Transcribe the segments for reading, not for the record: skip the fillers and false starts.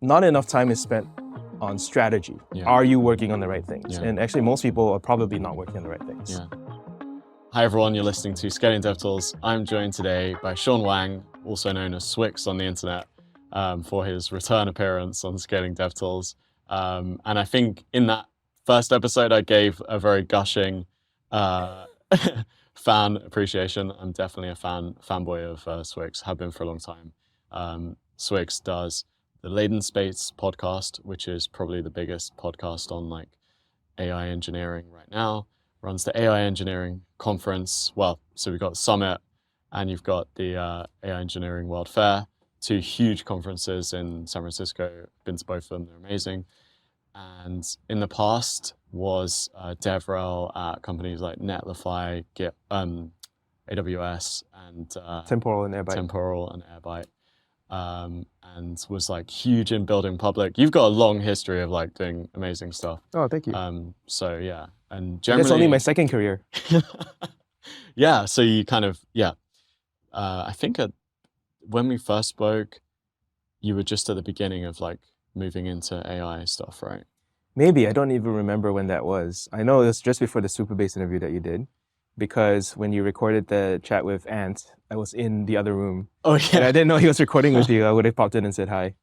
not enough time is spent on strategy. Yeah. Are you working on the right things? Yeah. And actually, most people are probably not working on the right things. Yeah. Hi everyone, you're listening to Scaling DevTools. I'm joined today by Shawn Wang, also known as Swyx on the internet, for his return appearance on Scaling DevTools. And I think in that first episode, I gave a very gushing fan appreciation. I'm definitely a fanboy of Swyx, have been for a long time. Swyx does the Latent Space podcast, which is probably the biggest podcast on like AI engineering right now. Runs the AI engineering conference. Well, so we've got Summit and you've got the AI Engineering World Fair, two huge conferences in San Francisco. Been to both of them, they're amazing. And in the past was DevRel at companies like Netlify, Git, AWS, and Temporal and Airbyte. And was like huge in building public. You've got a long history of like doing amazing stuff. Oh, thank you. So yeah, and generally that's only my second career. Yeah, so you kind of, I think when we first spoke, you were just at the beginning of like moving into AI stuff, right? Maybe, I don't even remember when that was. I know it was just before the Superbase interview that you did, because when you recorded the chat with Ant, I was in the other room. Oh yeah. And I didn't know he was recording with you. I would have popped in and said hi.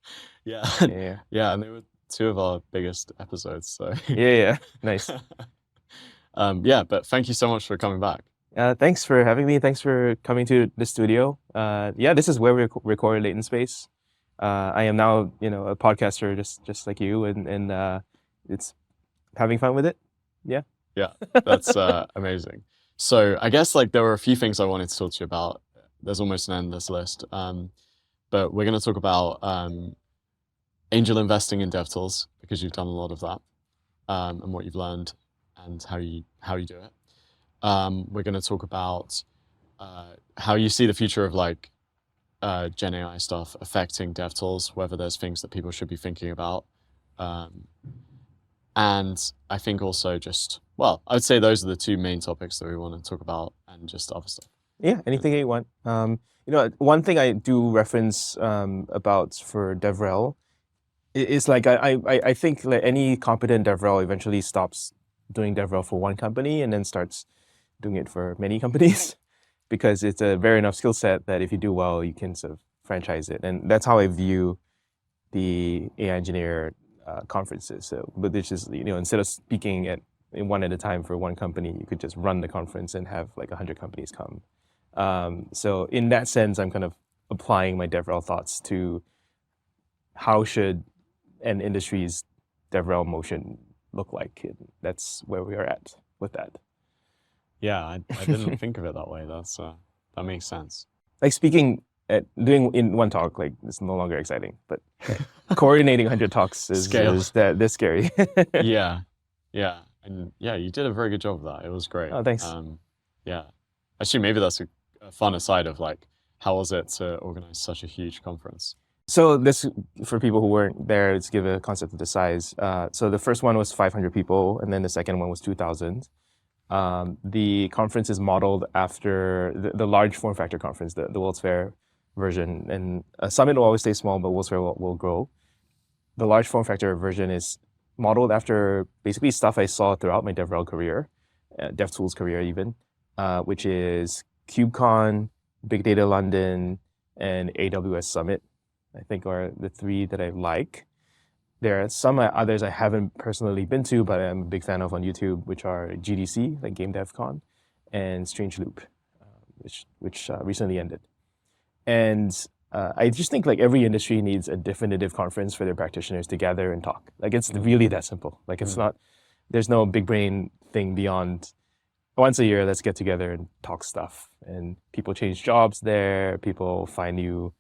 Yeah. Yeah. Yeah, and they were two of our biggest episodes, so. Yeah, nice. Yeah, but thank you so much for coming back. Thanks for having me. Thanks for coming to the studio. Yeah, this is where we record Latent Space. I am now, a podcaster just like you, and it's having fun with it. Yeah. Yeah, that's amazing. So I guess like there were a few things I wanted to talk to you about. There's almost an endless list. But we're going to talk about angel investing in DevTools, because you've done a lot of that, and what you've learned and how you do it. We're going to talk about how you see the future of like Gen AI stuff affecting DevTools, whether there's things that people should be thinking about. And I think also just, well, I would say those are the two main topics that we want to talk about, and just other stuff. Yeah, anything you want. One thing I do reference about for DevRel is like I think like any competent DevRel eventually stops doing DevRel for one company and then starts doing it for many companies, because it's a very enough skill set that if you do well, you can sort of franchise it. And that's how I view the AI engineer conferences. So, but it's just, instead of speaking one at a time for one company, you could just run the conference and have like 100 companies come. So in that sense, I'm kind of applying my DevRel thoughts to how should an industry's DevRel motion look like. And that's where we are at with that. Yeah, I didn't think of it that way. That makes sense. Like doing in one talk, like it's no longer exciting, but coordinating 100 talks is this scary. Yeah. And yeah, you did a very good job of that. It was great. Oh, thanks. Yeah. Actually, maybe that's a fun aside of like, how was it to organize such a huge conference? So this, for people who weren't there, let's give a concept of the size. So the first one was 500 people, and then the second one was 2,000. The conference is modeled after the large form factor conference, the World's Fair version. And Summit will always stay small, but World's Fair will grow. The large form factor version is modeled after basically stuff I saw throughout my DevRel career, DevTools career even, which is KubeCon, Big Data London, and AWS Summit, I think are the three that I like. There are some others I haven't personally been to, but I'm a big fan of on YouTube, which are GDC, like Game Dev Con, and Strange Loop, which recently ended. And I just think like every industry needs a definitive conference for their practitioners to gather and talk. Like it's really that simple. Like it's not, there's no big brain thing beyond once a year, let's get together and talk stuff. And people change jobs there, people find new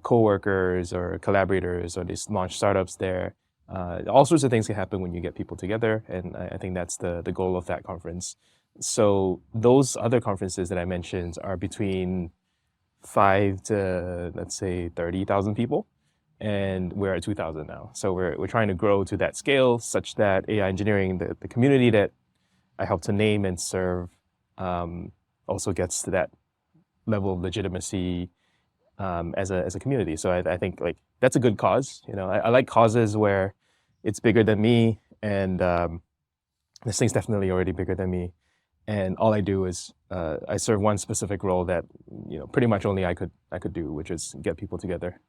co-workers or collaborators, or they launch startups there. All sorts of things can happen when you get people together, and I think that's the goal of that conference. So those other conferences that I mentioned are between 5 to, let's say, 30,000 people, and we're at 2,000 now. So we're trying to grow to that scale such that AI engineering, the community that I help to name and serve, also gets to that level of legitimacy as a community. So I think like that's a good cause. You know, I like causes where it's bigger than me, and this thing's definitely already bigger than me. And all I do is I serve one specific role that pretty much only I could do, which is get people together.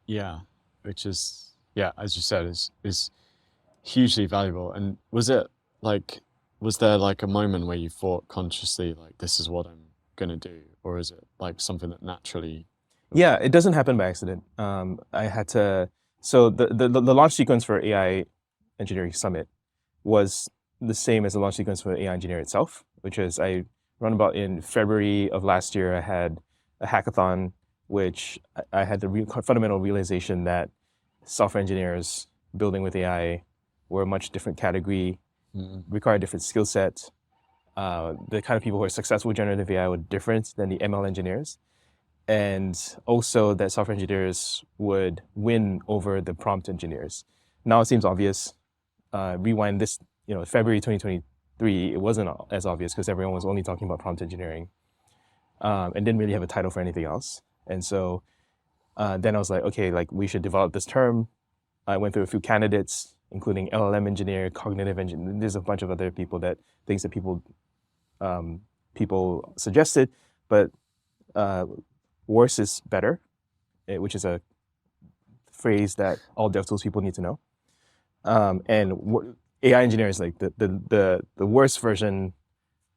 Yeah, which is, yeah, as you said, is hugely valuable. And was there like a moment where you thought consciously like this is what I'm gonna do, or is it like something that naturally? Yeah, it doesn't happen by accident. I had to. So the launch sequence for AI Engineering Summit was the same as the launch sequence for AI Engineer itself, which is I run about in February of last year. I had a hackathon, which I had the fundamental realization that software engineers building with AI were a much different category, require different skill sets. The kind of people who are successful with generative AI were different than the ML engineers. And also that software engineers would win over the prompt engineers. Now it seems obvious. Rewind this, February 2023, it wasn't as obvious because everyone was only talking about prompt engineering and didn't really have a title for anything else. And so then I was like, okay, like we should develop this term. I went through a few candidates, including LLM engineer, cognitive engineer. There's a bunch of other things that people suggested, but worse is better, which is a phrase that all DevTools people need to know. And AI engineer is like the worst version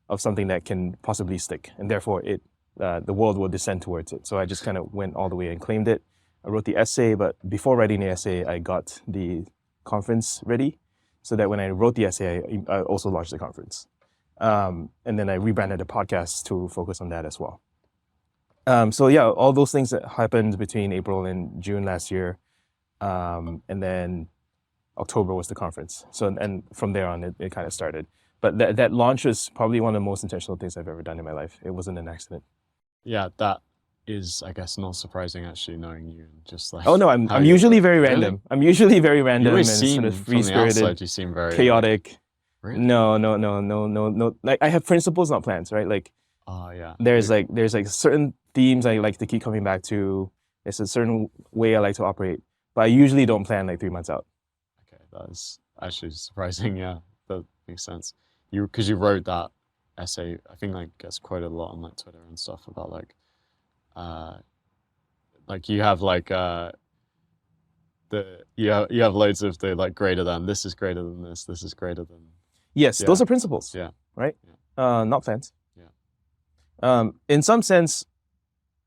of something that can possibly stick, and therefore the world will descend towards it. So I just kind of went all the way and claimed it. I wrote the essay, but before writing the essay, I got the conference ready so that when I wrote the essay, I also launched the conference. And then I rebranded the podcast to focus on that as well. So yeah, all those things that happened between April and June last year, and then October was the conference. So and from there on, it kind of started. But that launch was probably one of the most intentional things I've ever done in my life. It wasn't an accident. Yeah, that is, I guess, not surprising actually, knowing you and just like. Oh no, I'm usually very random. Really? I'm usually very random You and always seem sort of from the free-spirited, outside, you seem very chaotic. Really? No. Like I have principles, not plans, right? Like Oh yeah. there's like certain themes I like to keep coming back to. There's a certain way I like to operate, but I usually don't plan like 3 months out. Okay, that's actually surprising. Yeah, that makes sense. Because you wrote that essay, I think like gets quoted a lot on like Twitter and stuff about like you have like you have loads of the like greater than, this is greater than this is greater than. Yes, those are principles. Yeah. Right. Yeah. Not plans. Yeah. In some sense,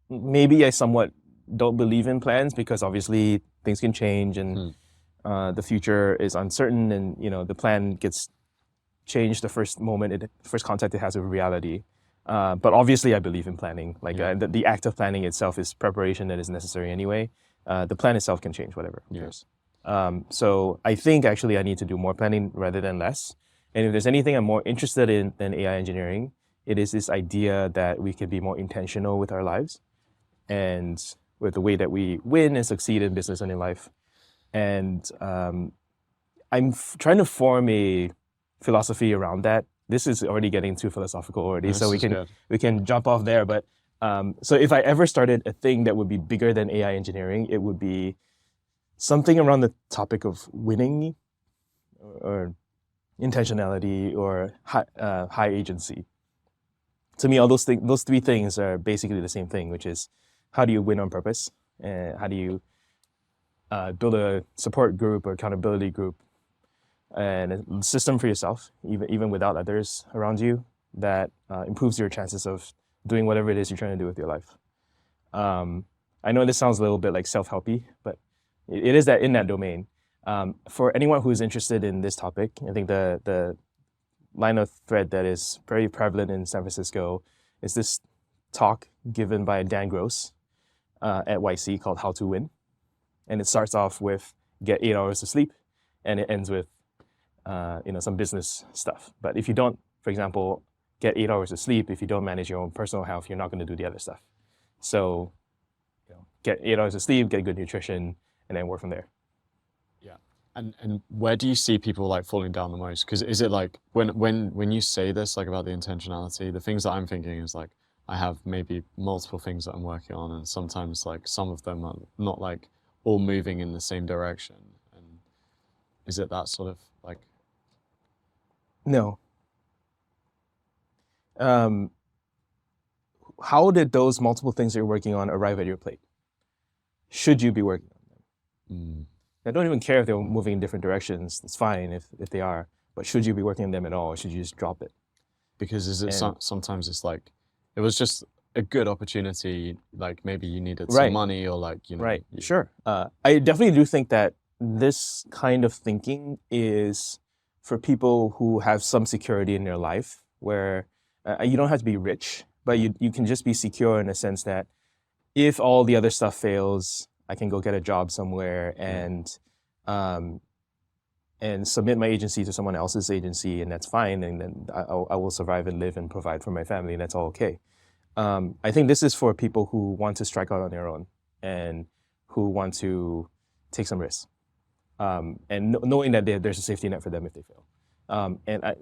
maybe I somewhat don't believe in plans because obviously things can change and the future is uncertain, and the plan gets changed the first first contact it has with reality. But obviously I believe in planning. Like the act of planning itself is preparation that is necessary anyway. The plan itself can change, whatever. Who cares? So I think actually I need to do more planning rather than less. And if there's anything I'm more interested in than AI engineering, it is this idea that we can be more intentional with our lives and with the way that we win and succeed in business and in life. And I'm trying to form a philosophy around that. This is already getting too philosophical already, so we can jump off there. But so if I ever started a thing that would be bigger than AI engineering, it would be something around the topic of winning or intentionality or high agency. To me, all those three things are basically the same thing, which is how do you win on purpose? How do you build a support group or accountability group and a system for yourself, even without others around you, that improves your chances of doing whatever it is you're trying to do with your life. I know this sounds a little bit like self-helpy, but it is that in that domain. For anyone who is interested in this topic, I think the line of thread that is very prevalent in San Francisco is this talk given by Dan Gross at YC called How to Win. And it starts off with get 8 hours of sleep, and it ends with some business stuff. But if you don't, for example, get 8 hours of sleep, if you don't manage your own personal health, you're not going to do the other stuff. So get 8 hours of sleep, get good nutrition, and then work from there. Yeah. And where do you see people like falling down the most? Because is it like when you say this like about the intentionality, the things that I'm thinking is like, I have maybe multiple things that I'm working on, and sometimes like some of them are not like all moving in the same direction. And is it that sort of like? No. How did those multiple things you're working on arrive at your plate? Should you be working on them? I don't even care if they're moving in different directions. It's fine if they are. But should you be working on them at all, or should you just drop it? Because is it sometimes it's like it was just a good opportunity, like maybe you needed some money or like, you know. Right, sure. I definitely do think that this kind of thinking is for people who have some security in their life, where you don't have to be rich, but you can just be secure in a sense that if all the other stuff fails, I can go get a job somewhere and submit my agency to someone else's agency, and that's fine, and then I will survive and live and provide for my family, and that's all okay. I think this is for people who want to strike out on their own and who want to take some risks, and knowing that there's a safety net for them if they fail. And I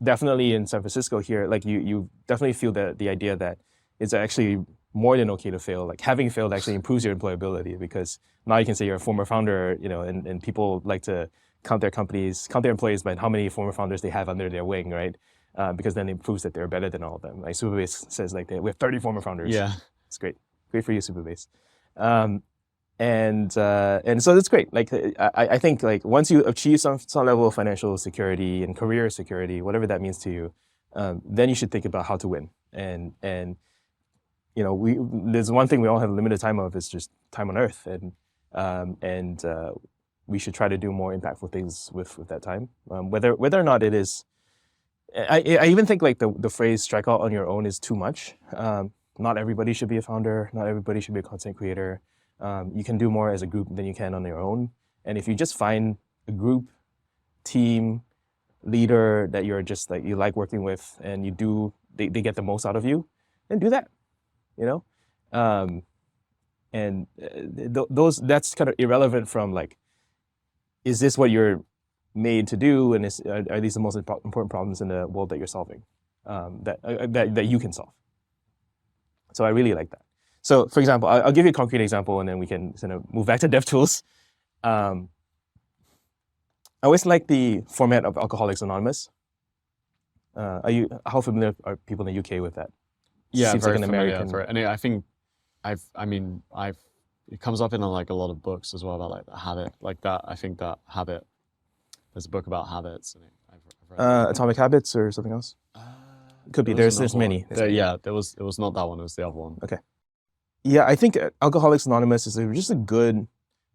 definitely in San Francisco here, like you definitely feel the idea that it's actually more than okay to fail. Like having failed actually improves your employability, because now you can say you're a former founder, you know, and people like to count their employees by how many former founders they have under their wing, right? Because then it proves that they're better than all of them. Like Superbase says, like we have 30 former founders. Yeah, it's great for you, Superbase. And so that's great. Like I think like once you achieve some level of financial security and career security, whatever that means to you, then you should think about how to win. And you know, there's one thing we all have limited time of, is just time on Earth, and we should try to do more impactful things with that time. Whether or not it is, I even think like the phrase "strike out on your own" is too much. Not everybody should be a founder. Not everybody should be a content creator. You can do more as a group than you can on your own. And if you just find a group, team, leader that you're just like you like working with, and they get the most out of you, then do that. You know, and that's kind of irrelevant from like, is this what you're made to do, and are these the most important problems in the world that you're solving, that you can solve? So I really like that. So for example, I'll give you a concrete example, and then we can sort of move back to DevTools. I always like the format of Alcoholics Anonymous. How familiar are people in the UK with that? Yeah, seems very like an familiar. American. And I think it comes up in like a lot of books as well about like the habit, like that. I think that habit. There's a book about habits, and I've read Atomic Habits or something else. Could be. There's many. Yeah, it was not that one. It was the other one. Okay. Yeah, I think Alcoholics Anonymous is just a good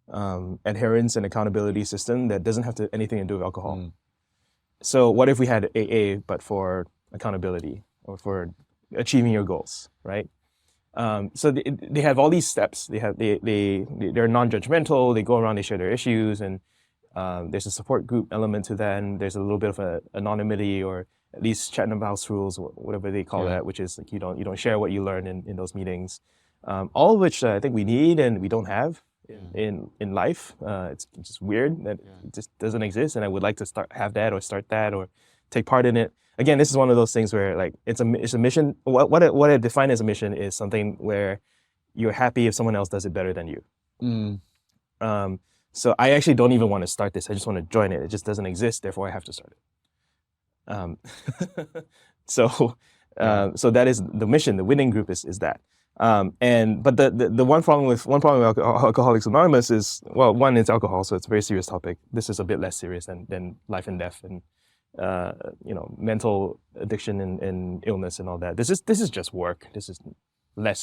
adherence and accountability system that doesn't have anything to do with alcohol. So what if we had AA but for accountability or for achieving your goals, right? So they have all these steps. They're non-judgmental. They go around, they share their issues, and there's a support group element to that. And there's a little bit of anonymity, or at least Chatham House rules, whatever they call that, which is like you don't share what you learn in those meetings. All of which I think we need and we don't have in life. It's just weird that it just doesn't exist, and I would like to start that or take part in it. Again, this is one of those things where like it's a mission. What I define as a mission is something where you're happy if someone else does it better than you. So I actually don't even want to start this. I just want to join it. It just doesn't exist, therefore I have to start it. So that is the mission. The winning group is that. But the one problem with Alcoholics Anonymous is, well, one, it's alcohol, so it's a very serious topic. This is a bit less serious than life and death and mental addiction and illness and all that. This is just work. This is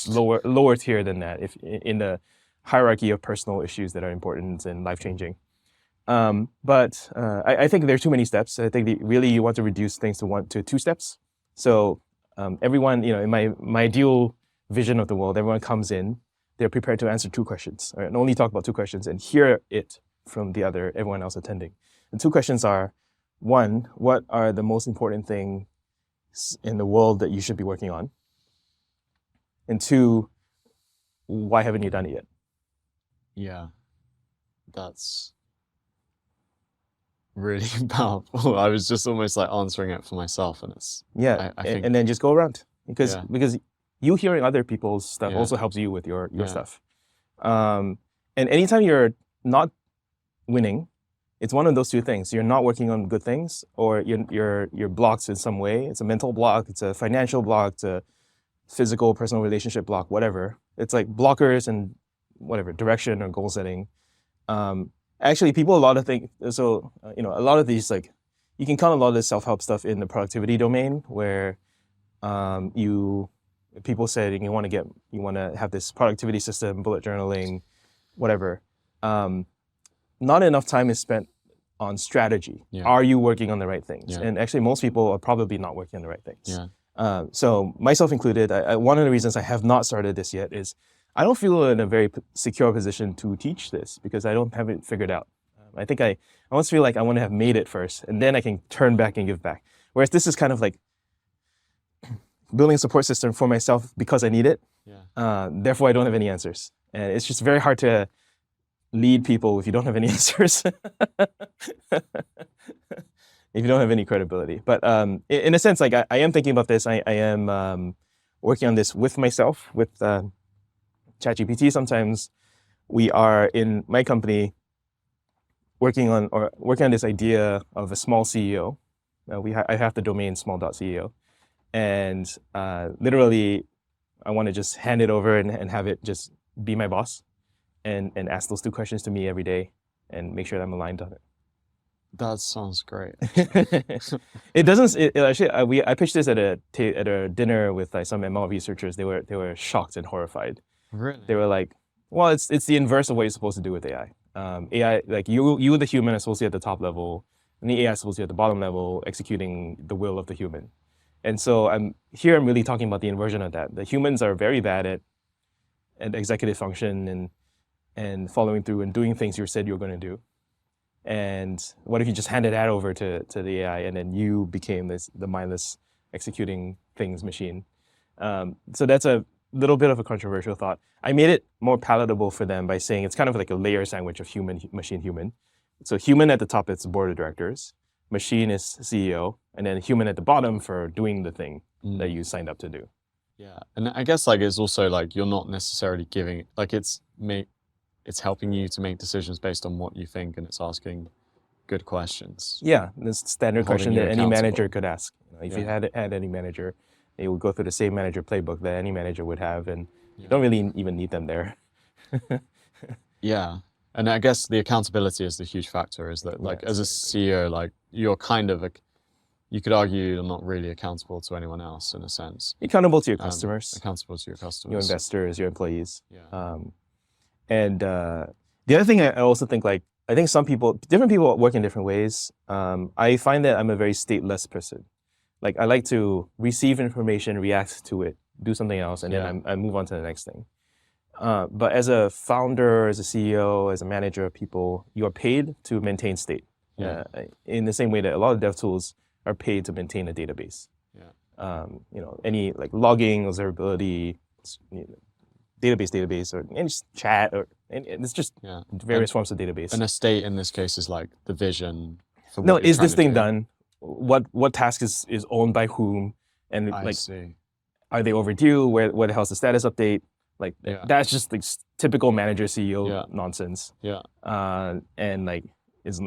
lower tier than that, if in the hierarchy of personal issues that are important and life-changing. But I think there are too many steps. I think really you want to reduce things to 2 steps. So everyone, in my ideal vision of the world, everyone comes in, they're prepared to answer 2 questions, right? And only talk about 2 questions and hear it from everyone else attending. The 2 questions are, 1, what are the most important things in the world that you should be working on? And 2, why haven't you done it yet? Yeah, that's really powerful. I was just almost like answering it for myself, and it's I think, and then just go around because you hearing other people's stuff Yeah. also helps you with your Yeah. stuff. And anytime you're not winning, it's one of those two things. You're not working on good things, or you're blocked in some way. It's a mental block, it's a financial block, it's a physical, personal relationship block, whatever. It's like blockers and whatever, direction or goal setting. Actually, people, a lot of things, so, a lot of these, like, you can count a lot of this self-help stuff in the productivity domain, where people said you want to have this productivity system, bullet journaling, whatever. Not enough time is spent on strategy. Yeah. Are you working on the right things? Yeah. And actually, most people are probably not working on the right things. Yeah. So myself included, one of the reasons I have not started this yet is I don't feel in a very secure position to teach this, because I don't have it figured out. I think I almost feel like I want to have made it first, and then I can turn back and give back. Whereas this is kind of like building a support system for myself because I need it. Yeah. Therefore, I don't have any answers. And it's just very hard to lead people if you don't have any answers. If you don't have any credibility. But in a sense, like I am thinking about this. I am working on this with myself, with ChatGPT. Sometimes we are in my company working on this idea of a small CEO. I have the domain smol.ai. And literally, I want to just hand it over and have it just be my boss, and ask those two questions to me every day and make sure that I'm aligned on it. That sounds great. It doesn't. Actually, I pitched this at a dinner with like some ML researchers. They were shocked and horrified. Really? They were like, "Well, it's the inverse of what you're supposed to do with AI. AI, like you the human, are supposed to be at the top level, and the AI is supposed to be at the bottom level, executing the will of the human." And so I'm really talking about the inversion of that. The humans are very bad at executive function and following through and doing things you said you were going to do. And what if you just handed that over to the AI, and then you became the mindless executing things machine? So that's a little bit of a controversial thought. I made it more palatable for them by saying it's kind of like a layer sandwich of human, machine, human. So human at the top, it's the board of directors. Machine is CEO, and then human at the bottom for doing the thing that you signed up to do. Yeah, and I guess like it's also like you're not necessarily giving, like it's helping you to make decisions based on what you think, and it's asking good questions. Yeah, this standard Holding question you that any accountable. manager could ask. If you Yeah. had any manager, they would go through the same manager playbook that any manager would have, and you Yeah. don't really even need them there. Yeah, and I guess the accountability is the huge factor. Is that like as a CEO, like you're kind of you could argue you're not really accountable to anyone else in a sense. Accountable to your customers, Accountable to your customers, your investors, your employees. Yeah. And the other thing I also think, like, I think different people work in different ways. I find that I'm a very stateless person. Like, I like to receive information, react to it, do something else, and then I move on to the next thing. But as a founder, as a CEO, as a manager of people, you are paid to maintain state. Yeah. In the same way that a lot of DevTools are paid to maintain a database. Yeah. Any like logging, observability, database, or any chat, and it's just various forms of database. An estate in this case is like the vision. For no, what you're is this trying to thing do. done? What task is owned by whom? And I like, see. are they overdue? What the hell's the status update? Like that's just like typical manager CEO nonsense. Yeah. And like is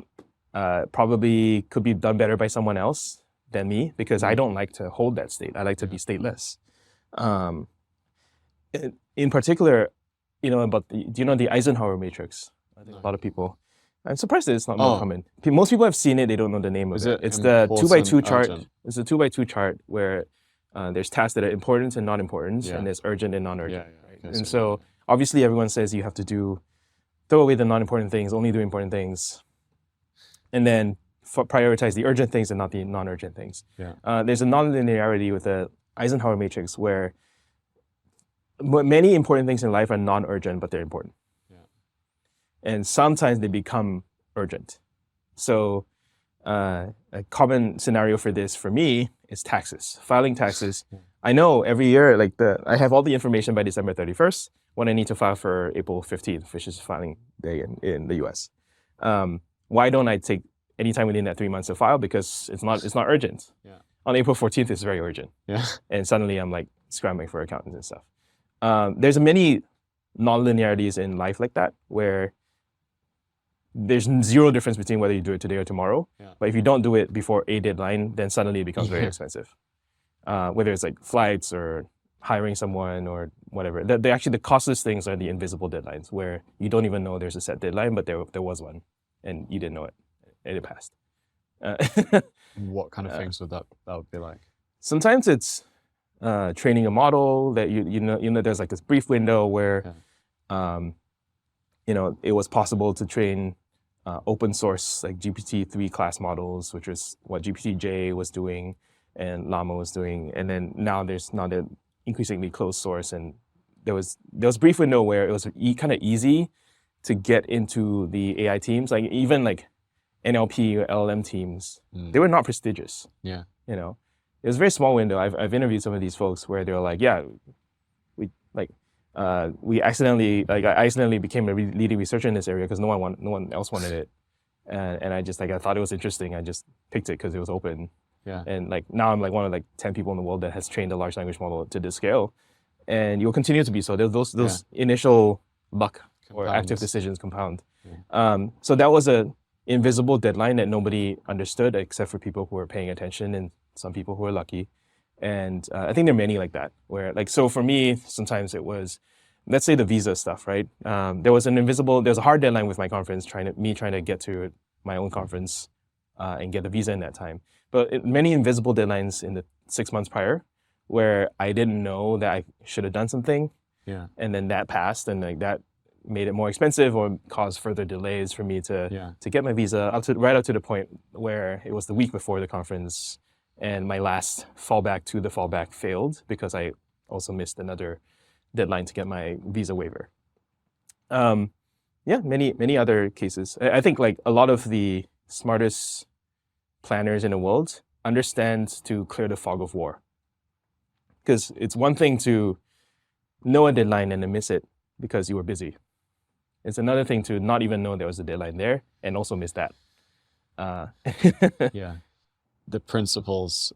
probably could be done better by someone else than me, because I don't like to hold that state. I like to be stateless. In particular, about do you know the Eisenhower matrix? I think a lot of people. I'm surprised that it's not more common. Most people have seen it; they don't know the name of it. It's the 2x2 chart. Urgent? It's the 2x2 chart where there's tasks that are important and not important, and there's urgent and non-urgent. Okay, and so obviously everyone says you have to throw away the non-important things, only do important things, and then prioritize the urgent things and not the non-urgent things. There's a non-linearity with the Eisenhower matrix where many important things in life are non-urgent, but they're important. And sometimes they become urgent. So a common scenario for this, for me, is taxes, filing taxes. I know every year, like I have all the information by December 31st when I need to file for April 15th, which is filing day in the US. Why don't I take any time within that 3 months to file? Because it's not urgent. On April 14th, it's very urgent. And suddenly I'm like, scrambling for accountants and stuff. There's many non-linearities in life like that, where there's zero difference between whether you do it today or tomorrow. Yeah. But if you don't do it before a deadline, then suddenly it becomes very expensive. Whether it's like flights or hiring someone or whatever. Actually, the costless things are the invisible deadlines, where you don't even know there's a set deadline, but there was one, and you didn't know it, and it passed. What kind of things would that would be like? Sometimes it's training a model that you know there's like this brief window where it was possible to train open source like GPT-3 class models, which is what GPT-J was doing and Llama was doing, and then now there's the increasingly closed source, and there was a brief window where it was kind of easy to get into the AI teams, like even like NLP or LLM teams. They were not prestigious. Yeah. It was a very small window. I've interviewed some of these folks where they're like, yeah, I accidentally became a leading researcher in this area because no one else wanted it, and I thought it was interesting. I just picked it because it was open. Yeah. And like now I'm like one of like 10 people in the world that has trained a large language model to this scale, and you'll continue to be so. Those initial luck or active decisions compound. Yeah. So that was a invisible deadline that nobody understood except for people who were paying attention and some people who were lucky. And I think there are many like that, where like, so for me, sometimes it was, let's say the visa stuff, right? There was a hard deadline with my conference, trying to get to my own conference and get a visa in that time. But many invisible deadlines in the 6 months prior, where I didn't know that I should have done something. Yeah. And then that passed, and like that made it more expensive or caused further delays for me to get my visa right up to the point where it was the week before the conference, and my last fallback to the fallback failed because I also missed another deadline to get my visa waiver. Many other cases. I think like a lot of the smartest planners in the world understand to clear the fog of war. Because it's one thing to know a deadline and then miss it because you were busy. It's another thing to not even know there was a deadline there and also miss that. Yeah. The principles,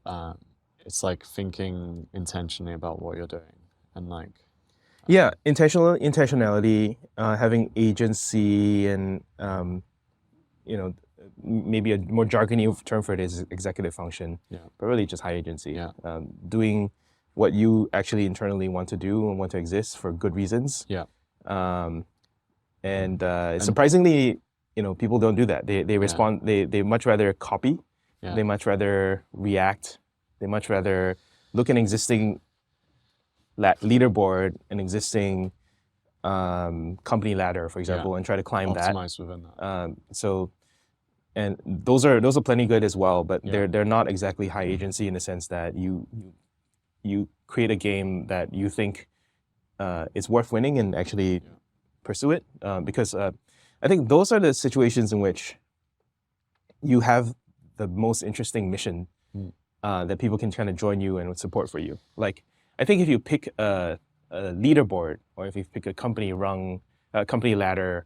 it's like thinking intentionally about what you're doing and like. Intentionality, having agency, and maybe a more jargony term for it is executive function, but really just high agency. Doing what you actually internally want to do and want to exist for good reasons. Surprisingly, people don't do that. They respond. They much rather copy. They much rather react. They much rather look at an existing leaderboard, an existing company ladder, for example, and try to climb that. Optimize within that. And those are plenty good as well, but they're not exactly high agency in the sense that you create a game that you think is worth winning and actually pursue it. Because I think those are the situations in which you have the most interesting mission that people can kind of join you and would support for you. Like, I think if you pick a leaderboard or if you pick a company ladder,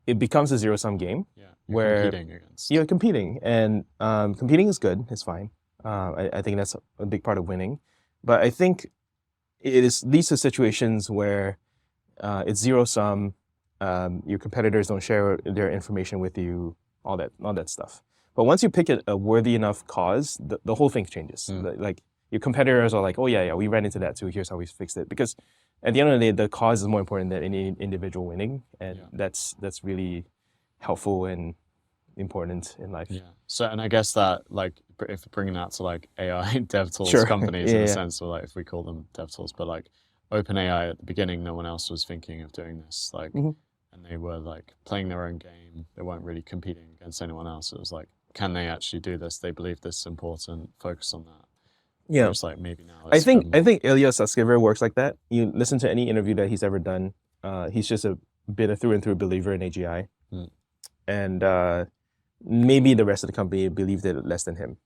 it becomes a zero-sum game. Where competing against. You're competing, and competing is good. It's fine. I think that's a big part of winning. But I think it leads to situations where it's zero-sum. Your competitors don't share their information with you. All that stuff. But once you pick a worthy enough cause, the whole thing changes. Like your competitors are like, oh yeah, we ran into that too. Here's how we fixed it. Because at the end of the day, the cause is more important than any individual winning, and that's really helpful and important in life. Yeah. So, and I guess that like if bringing that to like AI DevTools companies in a sense, or like if we call them DevTools, but like OpenAI at the beginning, no one else was thinking of doing this. Like. And they were like playing their own game. They weren't really competing against anyone else. It was like, can they actually do this? They believe this is important. Focus on that. Yeah. It's like maybe now. I think Ilya works like that. You listen to any interview that he's ever done. He's just a through and through believer in AGI, and maybe the rest of the company believed it less than him.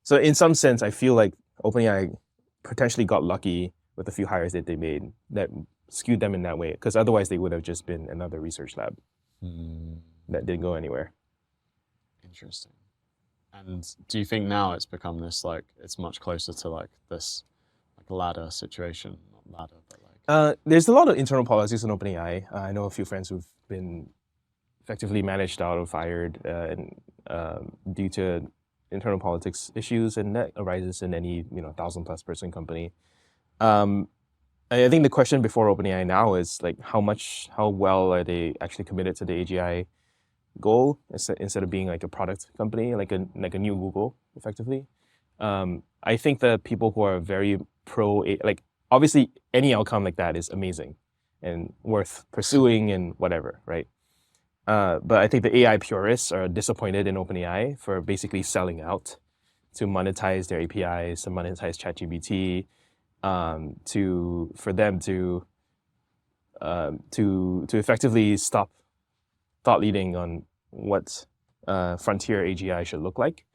So in some sense, I feel like OpenAI potentially got lucky with a few hires that they made that skewed them in that way, because otherwise they would have just been another research lab that didn't go anywhere. Interesting. And do you think now it's become this like it's much closer to like this like ladder situation, not ladder, but like There's a lot of internal policies in OpenAI. I know a few friends who've been effectively managed out or fired due to internal politics issues, and that arises in any 1,000+ person company. I think the question before OpenAI now is like how well are they actually committed to the AGI goal instead of being like a product company, like a new Google, effectively. I think the people who are very pro, like obviously any outcome like that is amazing and worth pursuing and whatever, right? But I think the AI purists are disappointed in OpenAI for basically selling out to monetize their APIs, to monetize ChatGPT, for them to effectively stop thought leading on what frontier AGI should look like.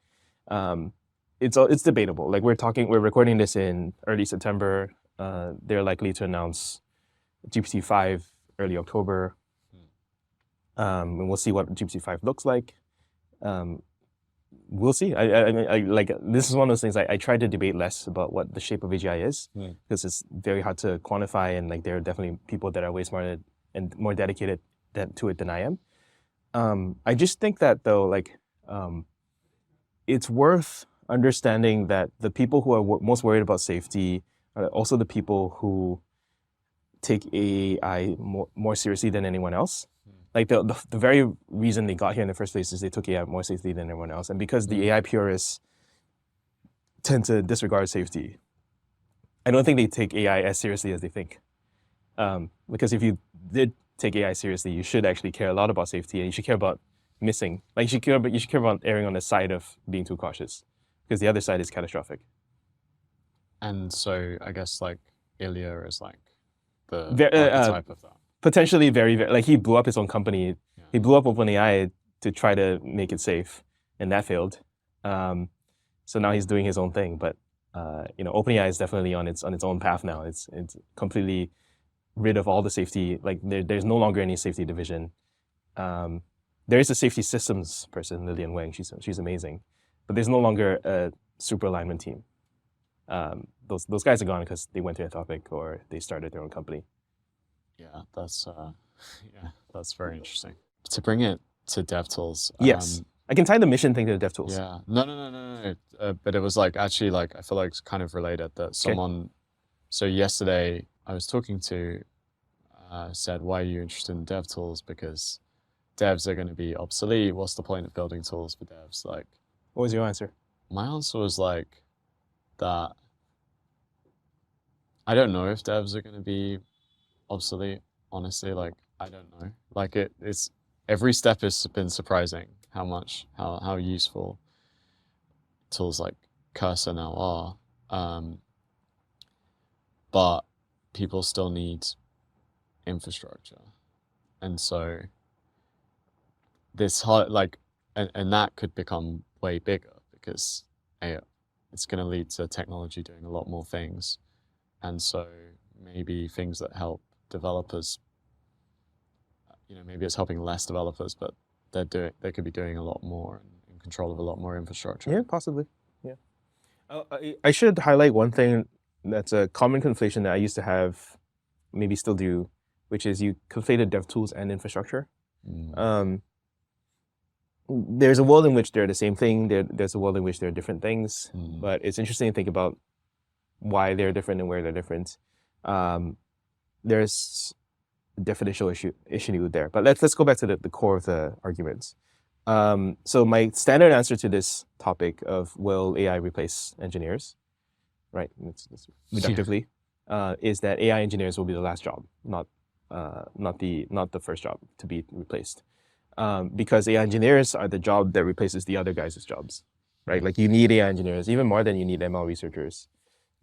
It's debatable. Like we're recording this in early September. They're likely to announce GPT-5 early October. And we'll see what GPT-5 looks like. We'll see. I like, this is one of those things I try to debate less about what the shape of AGI is, because it's very hard to quantify, and like there are definitely people that are way smarter and more dedicated to it than I am. I just think that though, like, it's worth understanding that the people who are most worried about safety are also the people who take AI more seriously than anyone else. Like the very reason they got here in the first place is they took AI more seriously than everyone else. And because the AI purists tend to disregard safety, I don't think they take AI as seriously as they think. Because if you did take AI seriously, you should actually care a lot about safety, and you should care about missing. Like you should care about erring on the side of being too cautious, because the other side is catastrophic. and so I guess like Ilya is like the archetype of that. Potentially very, very, like he blew up his own company. Yeah. He blew up OpenAI to try to make it safe, and that failed. So now he's doing his own thing. But OpenAI is definitely on its own path now. It's completely rid of all the safety. Like there's no longer any safety division. There is a safety systems person, Shawn Wang. She's amazing, but there's no longer a super alignment team. Those guys are gone because they went to Anthropic or they started their own company. Yeah, that's very interesting. To bring it to DevTools. Yes, I can tie the mission thing to the DevTools. Yeah, no. But it was like actually like I feel like it's kind of related that someone. So yesterday I was talking to said, why are you interested in DevTools? Because devs are going to be obsolete. What's the point of building tools for devs? Like, what was your answer? My answer was like that. I don't know if devs are going to be obsolete, honestly. Like I don't know, like it's every step has been surprising how useful tools like Cursor now are, but people still need infrastructure, and so this hard like and that could become way bigger because it's going to lead to technology doing a lot more things, and so maybe things that help developers, maybe it's helping less developers, but they could be doing a lot more and in control of a lot more infrastructure. Yeah, possibly. Yeah. I should highlight one thing that's a common conflation that I used to have, maybe still do, which is you conflated DevTools and infrastructure. There's a world in which they're the same thing. There's a world in which they're different things, but it's interesting to think about why they're different and where they're different. There's a definitional issue there, but let's go back to the core of the arguments. So my standard answer to this topic of will AI replace engineers, right? It's reductively, is that AI engineers will be the last job, not the first job to be replaced, because AI engineers are the job that replaces the other guys' jobs, right? Like you need AI engineers even more than you need ML researchers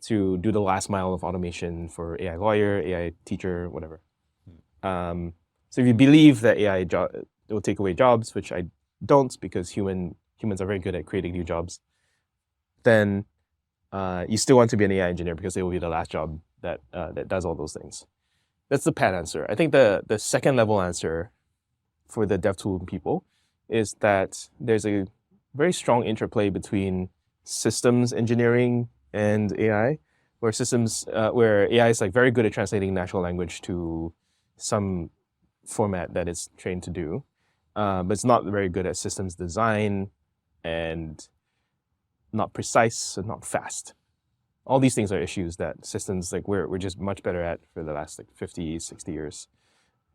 to do the last mile of automation for AI lawyer, AI teacher, whatever. So if you believe that AI will take away jobs, which I don't, because humans are very good at creating new jobs, then you still want to be an AI engineer because they will be the last job that does all those things. That's the pat answer. I think the second level answer for the DevTool people is that there's a very strong interplay between systems engineering and AI, where AI is like very good at translating natural language to some format that it's trained to do, but it's not very good at systems design and not precise and not fast. All these things are issues that systems like we're just much better at for the last like 50, 60 years.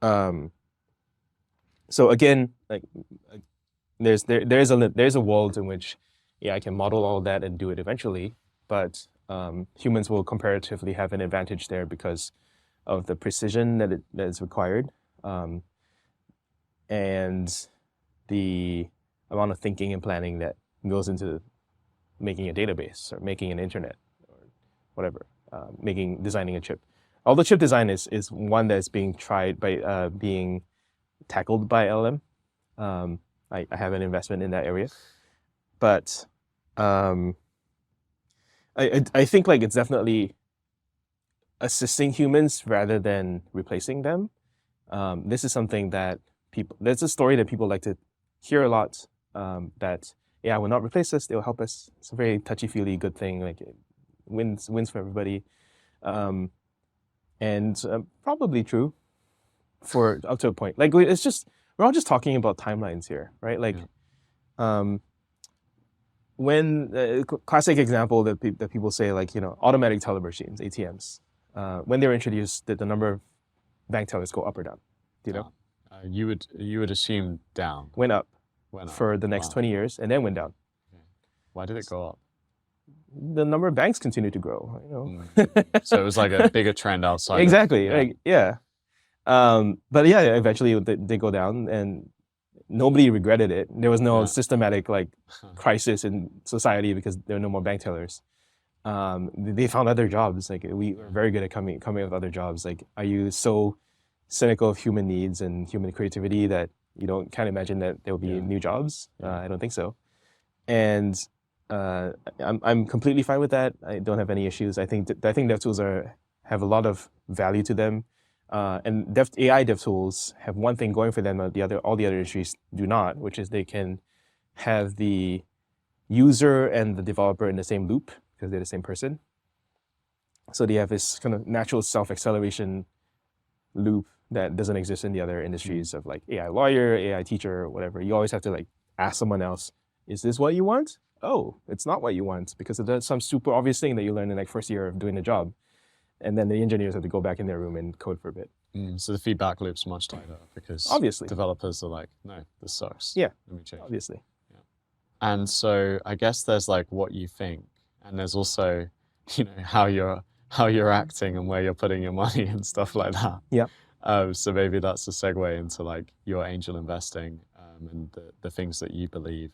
So again, like there's a world in which AI can model all that and do it eventually, but humans will comparatively have an advantage there because of the precision that is required, and the amount of thinking and planning that goes into making a database or making an internet or whatever, designing a chip. Although chip design is one that's being tried by being tackled by LLM. I have an investment in that area, but I think like it's definitely assisting humans rather than replacing them. This is something that that's a story that people like to hear a lot, that AI will not replace us, they'll help us. It's a very touchy-feely good thing, like it wins for everybody. And probably true for up to a point. Like we're all just talking about timelines here, right? Like when classic example that people say, like, automatic teller machines, ATMs, when they were introduced, did the number of bank tellers go up or down? Do you know? You would assume down. Went up for the next 20 years and then went down. Okay. Why did it go up? The number of banks continued to grow. So it was like a bigger trend outside. Exactly. Like but yeah, eventually they go down, and nobody regretted it. There was no systematic like crisis in society because there were no more bank tellers. They found other jobs. Like we were very good at coming up with other jobs. Like, are you so cynical of human needs and human creativity that you can't imagine that there will be new jobs? I don't think so. And I'm completely fine with that. I don't have any issues. I think DevTools have a lot of value to them, and AI DevTools have one thing going for them that all the other industries do not, which is they can have the user and the developer in the same loop because they're the same person. So they have this kind of natural self-acceleration loop that doesn't exist in the other industries of like AI lawyer, AI teacher, whatever. You always have to like ask someone else, is this what you want? Oh, it's not what you want, because it's some super obvious thing that you learn in like first year of doing the job. And then the engineers have to go back in their room and code for a bit. So the feedback loop's much tighter because obviously developers are like, no, this sucks. Yeah, let me change. Obviously. Yeah. And so I guess there's like what you think, and there's also, how you're acting and where you're putting your money and stuff like that. Yeah. So maybe that's a segue into like your angel investing, and the things that you believe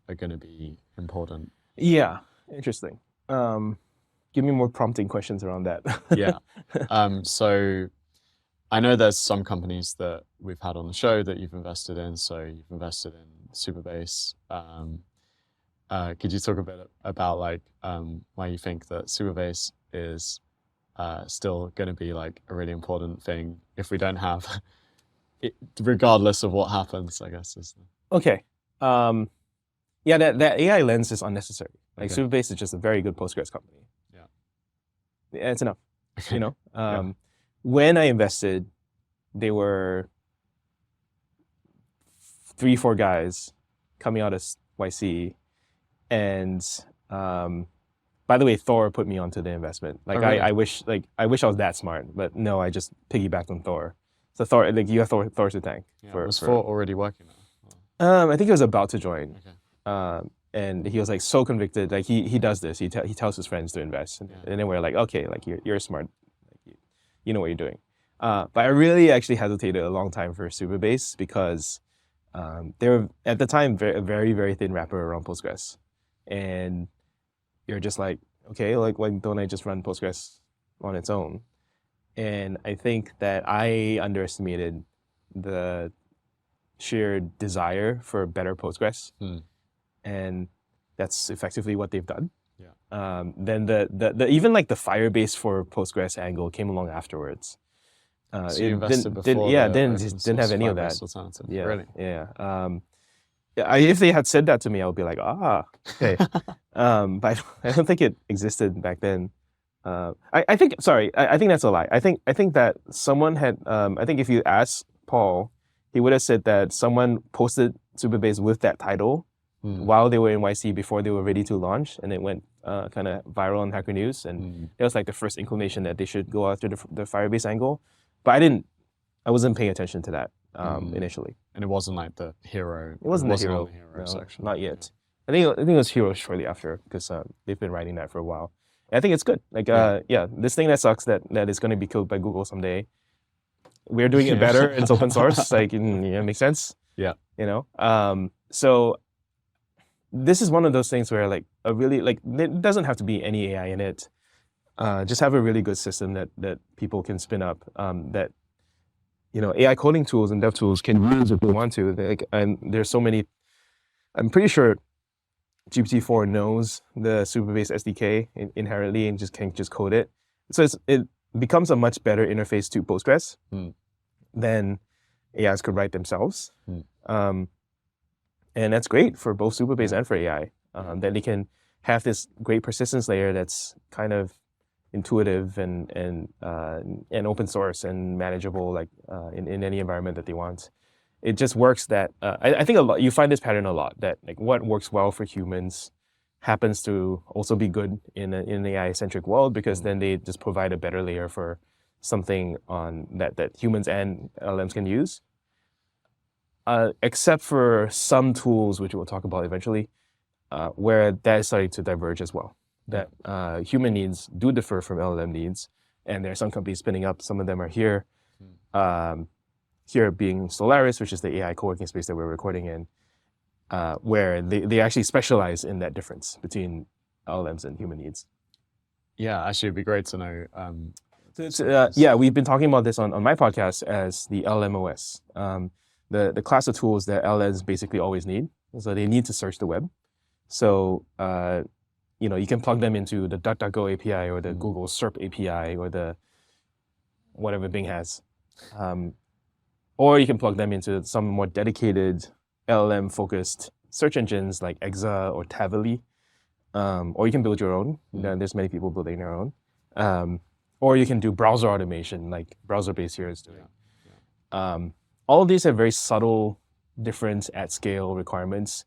are going to be important. Yeah, interesting. Give me more prompting questions around that. Yeah. So I know there's some companies that we've had on the show that you've invested in. So you've invested in Supabase. Could you talk a bit about like why you think that Supabase is still going to be like a really important thing if we don't have it, regardless of what happens, I guess. Okay. Yeah, that AI lens is unnecessary. Like Supabase is just a very good Postgres company. Yeah, it's enough. When I invested, they were 3-4 guys coming out of YC, and by the way, Thor put me onto the investment. Like, really? I wish I was that smart, but no, I just piggybacked on Thor. So Thor, like, you have Thor to thank. Was Thor already working now? I think he was about to join. And he was like so convicted. Like he does this. He tells his friends to invest, and then we're like, okay, like you're smart, like, you know what you're doing. But I really actually hesitated a long time for Supabase because they were at the time a very, very thin wrapper around Postgres, and you're just like, okay, like why don't I just run Postgres on its own? And I think that I underestimated the sheer desire for better Postgres. And that's effectively what they've done. Then the even like the Firebase for Postgres angle came along afterwards. So you invested before? Didn't have any of that. Really? Yeah. if they had said that to me, I would be like, okay. But I don't think it existed back then. I think, sorry, I think that's a lie. I think that someone had, I think if you ask Paul, he would have said that someone posted Superbase with that title while they were in YC before they were ready to launch, and it went kind of viral on Hacker News, and it was like the first inclination that they should go after the Firebase angle. But I wasn't paying attention to that initially. And it wasn't like the hero. It wasn't the hero, on the hero no, section. not yet. I think it was hero shortly after, because they've been writing that for a while. And I think it's good. Like, yeah, this thing that sucks that is going to be killed by Google someday. We're doing it better. And it's open source. Like, yeah, it makes sense. Yeah. You know. So this is one of those things where like a really like it doesn't have to be any AI in it. Just have a really good system that people can spin up. That AI coding tools and DevTools can use if they want to. And there's so many. I'm pretty sure GPT-4 knows the Superbase SDK inherently and can code it. So it becomes a much better interface to Postgres than AIs could write themselves. And that's great for both Superbase and for AI. That they can have this great persistence layer that's kind of intuitive and open source and manageable, like in any environment that they want. It just works that I think you find this pattern a lot, that like what works well for humans happens to also be good in an AI-centric world, because then they just provide a better layer for something on that humans and LLMs can use. Except for some tools, which we'll talk about eventually, where that is starting to diverge as well. That human needs do differ from LLM needs, and there are some companies spinning up. Some of them are here. Here being Solaris, which is the AI co-working space that we're recording in, where they actually specialize in that difference between LLMs and human needs. Yeah, actually, it'd be great to know. Yeah, we've been talking about this on my podcast as the LLMOS, the class of tools that LLMs basically always need. So they need to search the web. So you can plug them into the DuckDuckGo API or the Google SERP API or the whatever Bing has. Or you can plug them into some more dedicated LLM-focused search engines like Exa or Tavily. Or you can build your own. There's many people building their own. Or you can do browser automation like Browserbase here is doing. All of these have very subtle different at-scale requirements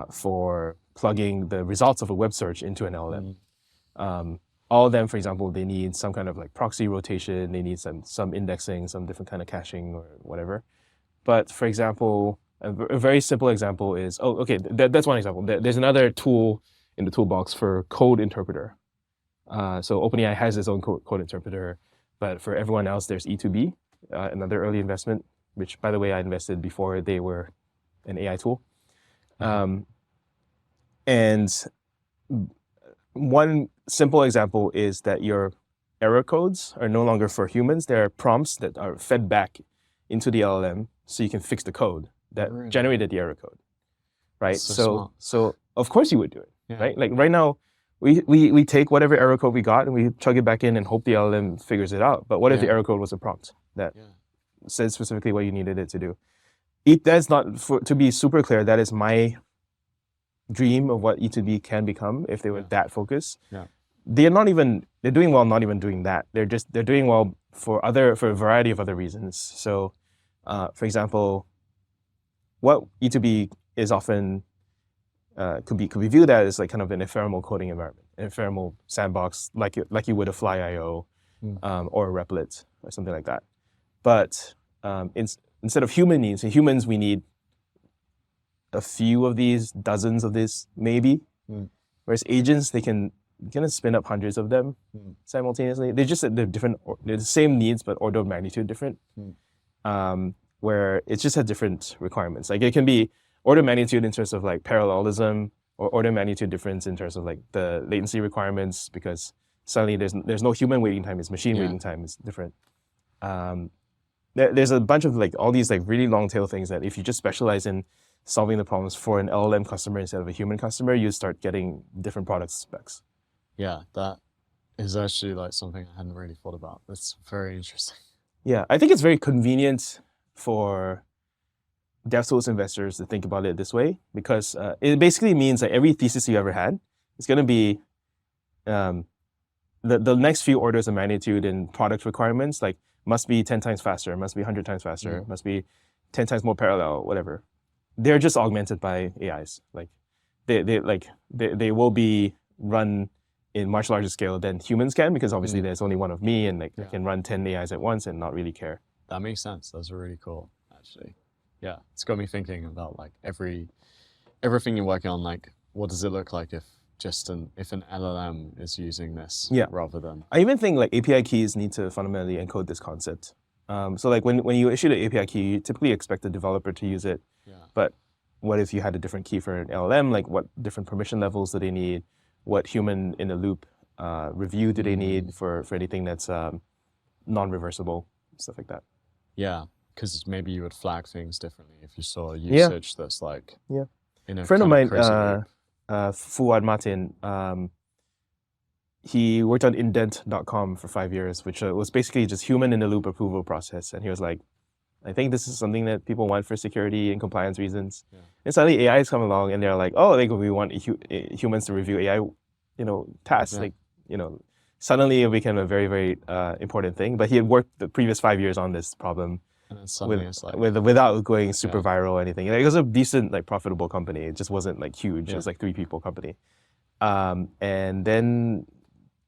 for plugging the results of a web search into an LLM. All of them, for example, they need some kind of like proxy rotation, they need some indexing, some different kind of caching or whatever. But for example, a very simple example is, that's one example. There's another tool in the toolbox for code interpreter. So OpenAI has its own code interpreter, but for everyone else, there's E2B, another early investment, which by the way, I invested before they were an AI tool. And one simple example is that your error codes are no longer for humans. There are prompts that are fed back into the LLM so you can fix the code that generated the error code, right? So of course you would do it, right? Like right now, we take whatever error code we got and we chug it back in and hope the LLM figures it out. But what if the error code was a prompt that said specifically what you needed it to do? That's not, to be super clear, that is my dream of what E2B can become if they were that focused. They're doing well not even doing that. They're doing well for a variety of other reasons. So for example, what E2B is often could be viewed as like kind of an ephemeral coding environment, an ephemeral sandbox like you would a Fly.io or a Replit or something like that. But instead of human needs, in humans we need a few of these, dozens of these, maybe. Whereas agents, they can kind of spin up hundreds of them simultaneously. They're the same needs, but order of magnitude different. Where it just has different requirements. Like it can be order of magnitude in terms of like parallelism, or order of magnitude difference in terms of like the latency requirements, because suddenly there's no human waiting time, it's machine waiting time, is different. There's a bunch of like all these like really long tail things that if you just specialize in solving the problems for an LLM customer instead of a human customer, you start getting different product specs. Yeah, that is actually like something I hadn't really thought about. That's very interesting. Yeah, I think it's very convenient for DevTools investors to think about it this way, because it basically means that every thesis you ever had is going to be the next few orders of magnitude in product requirements, like must be 10 times faster, must be 100 times faster, must be 10 times more parallel, whatever. They're just augmented by AIs. Like they will be run in much larger scale than humans can, because obviously there's only one of me, and like I can run 10 AIs at once and not really care. That makes sense. That's really cool, actually. Yeah, it's got me thinking about like everything you're working on. Like, what does it look like if an LLM is using this rather than? I even think like API keys need to fundamentally encode this concept. So like when you issue the API key, you typically expect the developer to use it. Yeah. But what if you had a different key for an LLM? Like what different permission levels do they need? What human in the loop review do they need for anything that's non-reversible, stuff like that? Yeah, because maybe you would flag things differently if you saw usage that's like in a friend of mine, Fuad Martin, he worked on indent.com for 5 years, which was basically just human in the loop approval process. And he was like, I think this is something that people want for security and compliance reasons. Yeah. And suddenly AIs come along and they're like, oh, like we want humans to review AI, tasks. Like, suddenly it became a very, very important thing. But he had worked the previous 5 years on this problem without going super viral or anything. Like, it was a decent, like, profitable company. It just wasn't like huge. It was like 3 people company. And then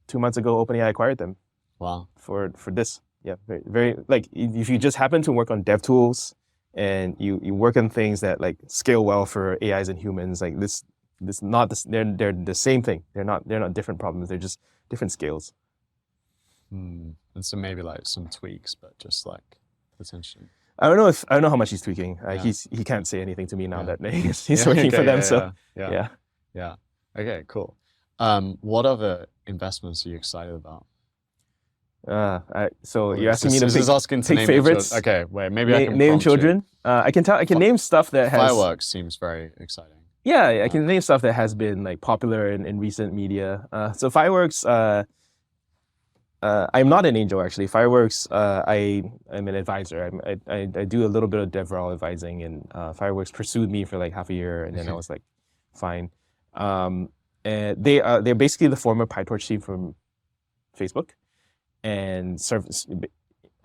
2 months ago, OpenAI acquired them. Wow. For this. Yeah, very, very, like, if you just happen to work on DevTools and you work on things that like scale well for AIs and humans, like this not this, they're the same thing. They're not different problems. They're just different scales. And so maybe like some tweaks, but just like potentially. I don't know how much he's tweaking. He can't say anything to me now that he's working for them. Yeah. Okay, cool. What other investments are you excited about? So you're asking me to pick favorites? Okay, wait, maybe I can name children. I can name stuff that has. Fireworks seems very exciting. Yeah, I can name stuff that has been like popular in recent media. So Fireworks, I'm not an angel actually. Fireworks, I'm an advisor. I do a little bit of DevRel advising, and Fireworks pursued me for like half a year, and then I was like, fine. And they're basically the former PyTorch team from Facebook. And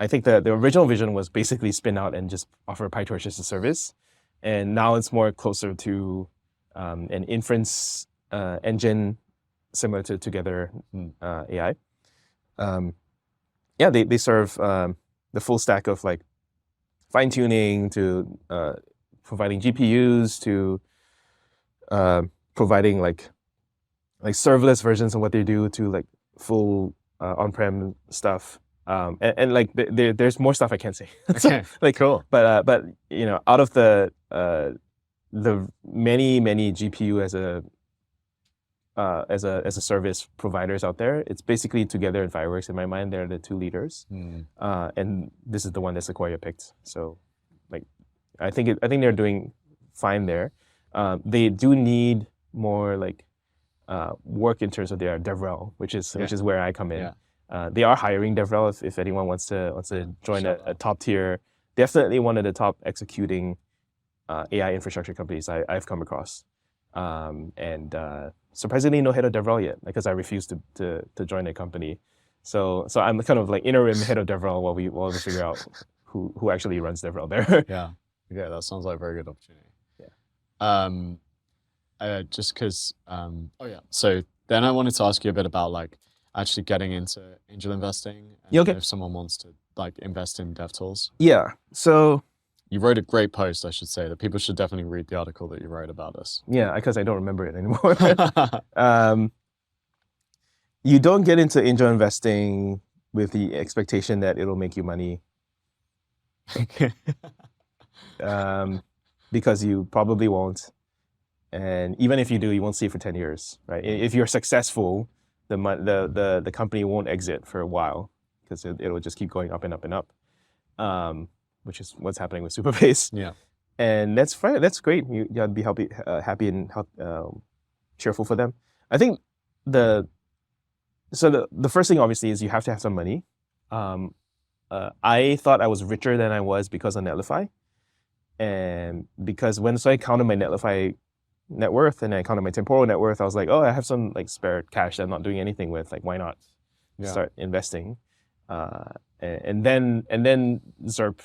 I think the original vision was basically spin out and just offer PyTorch as a service. And now it's more closer to an inference engine similar to Together AI. They serve the full stack of like fine tuning to providing GPUs to providing like serverless versions of what they do to like full on-prem stuff, and like there's more stuff I can't say. Okay, like cool. But out of the many GPU as a service providers out there, it's basically Together and Fireworks in my mind. They're the 2 leaders, and this is the one that Sequoia picked. So, like, I think they're doing fine there. They do need more like work in terms of their DevRel, which is where I come in. They are hiring DevRel if anyone wants to join a top tier, definitely one of the top executing AI infrastructure companies I've come across. And surprisingly, no head of DevRel yet, because I refused to join a company. So I'm kind of like interim head of DevRel while we figure out who actually runs DevRel there. Yeah, that sounds like a very good opportunity. Just because, so then I wanted to ask you a bit about like actually getting into angel investing. And if someone wants to like invest in DevTools. Yeah, so. You wrote a great post, I should say, that people should definitely read the article that you wrote about us. Yeah, because I don't remember it anymore. You don't get into angel investing with the expectation that it'll make you money. Because you probably won't. And even if you do, you won't see it for 10 years, right? If you're successful, the company won't exit for a while, because it'll just keep going up and up and up, which is what's happening with Superbase. Yeah, and that's fine. That's great. You gotta be happy and cheerful for them. I think the first thing obviously is you have to have some money. I thought I was richer than I was because of Netlify. And because so I counted my Netlify net worth and I counted my temporal net worth, I was like, oh, I have some like spare cash that I'm not doing anything with. Like, why not start investing? And then ZERP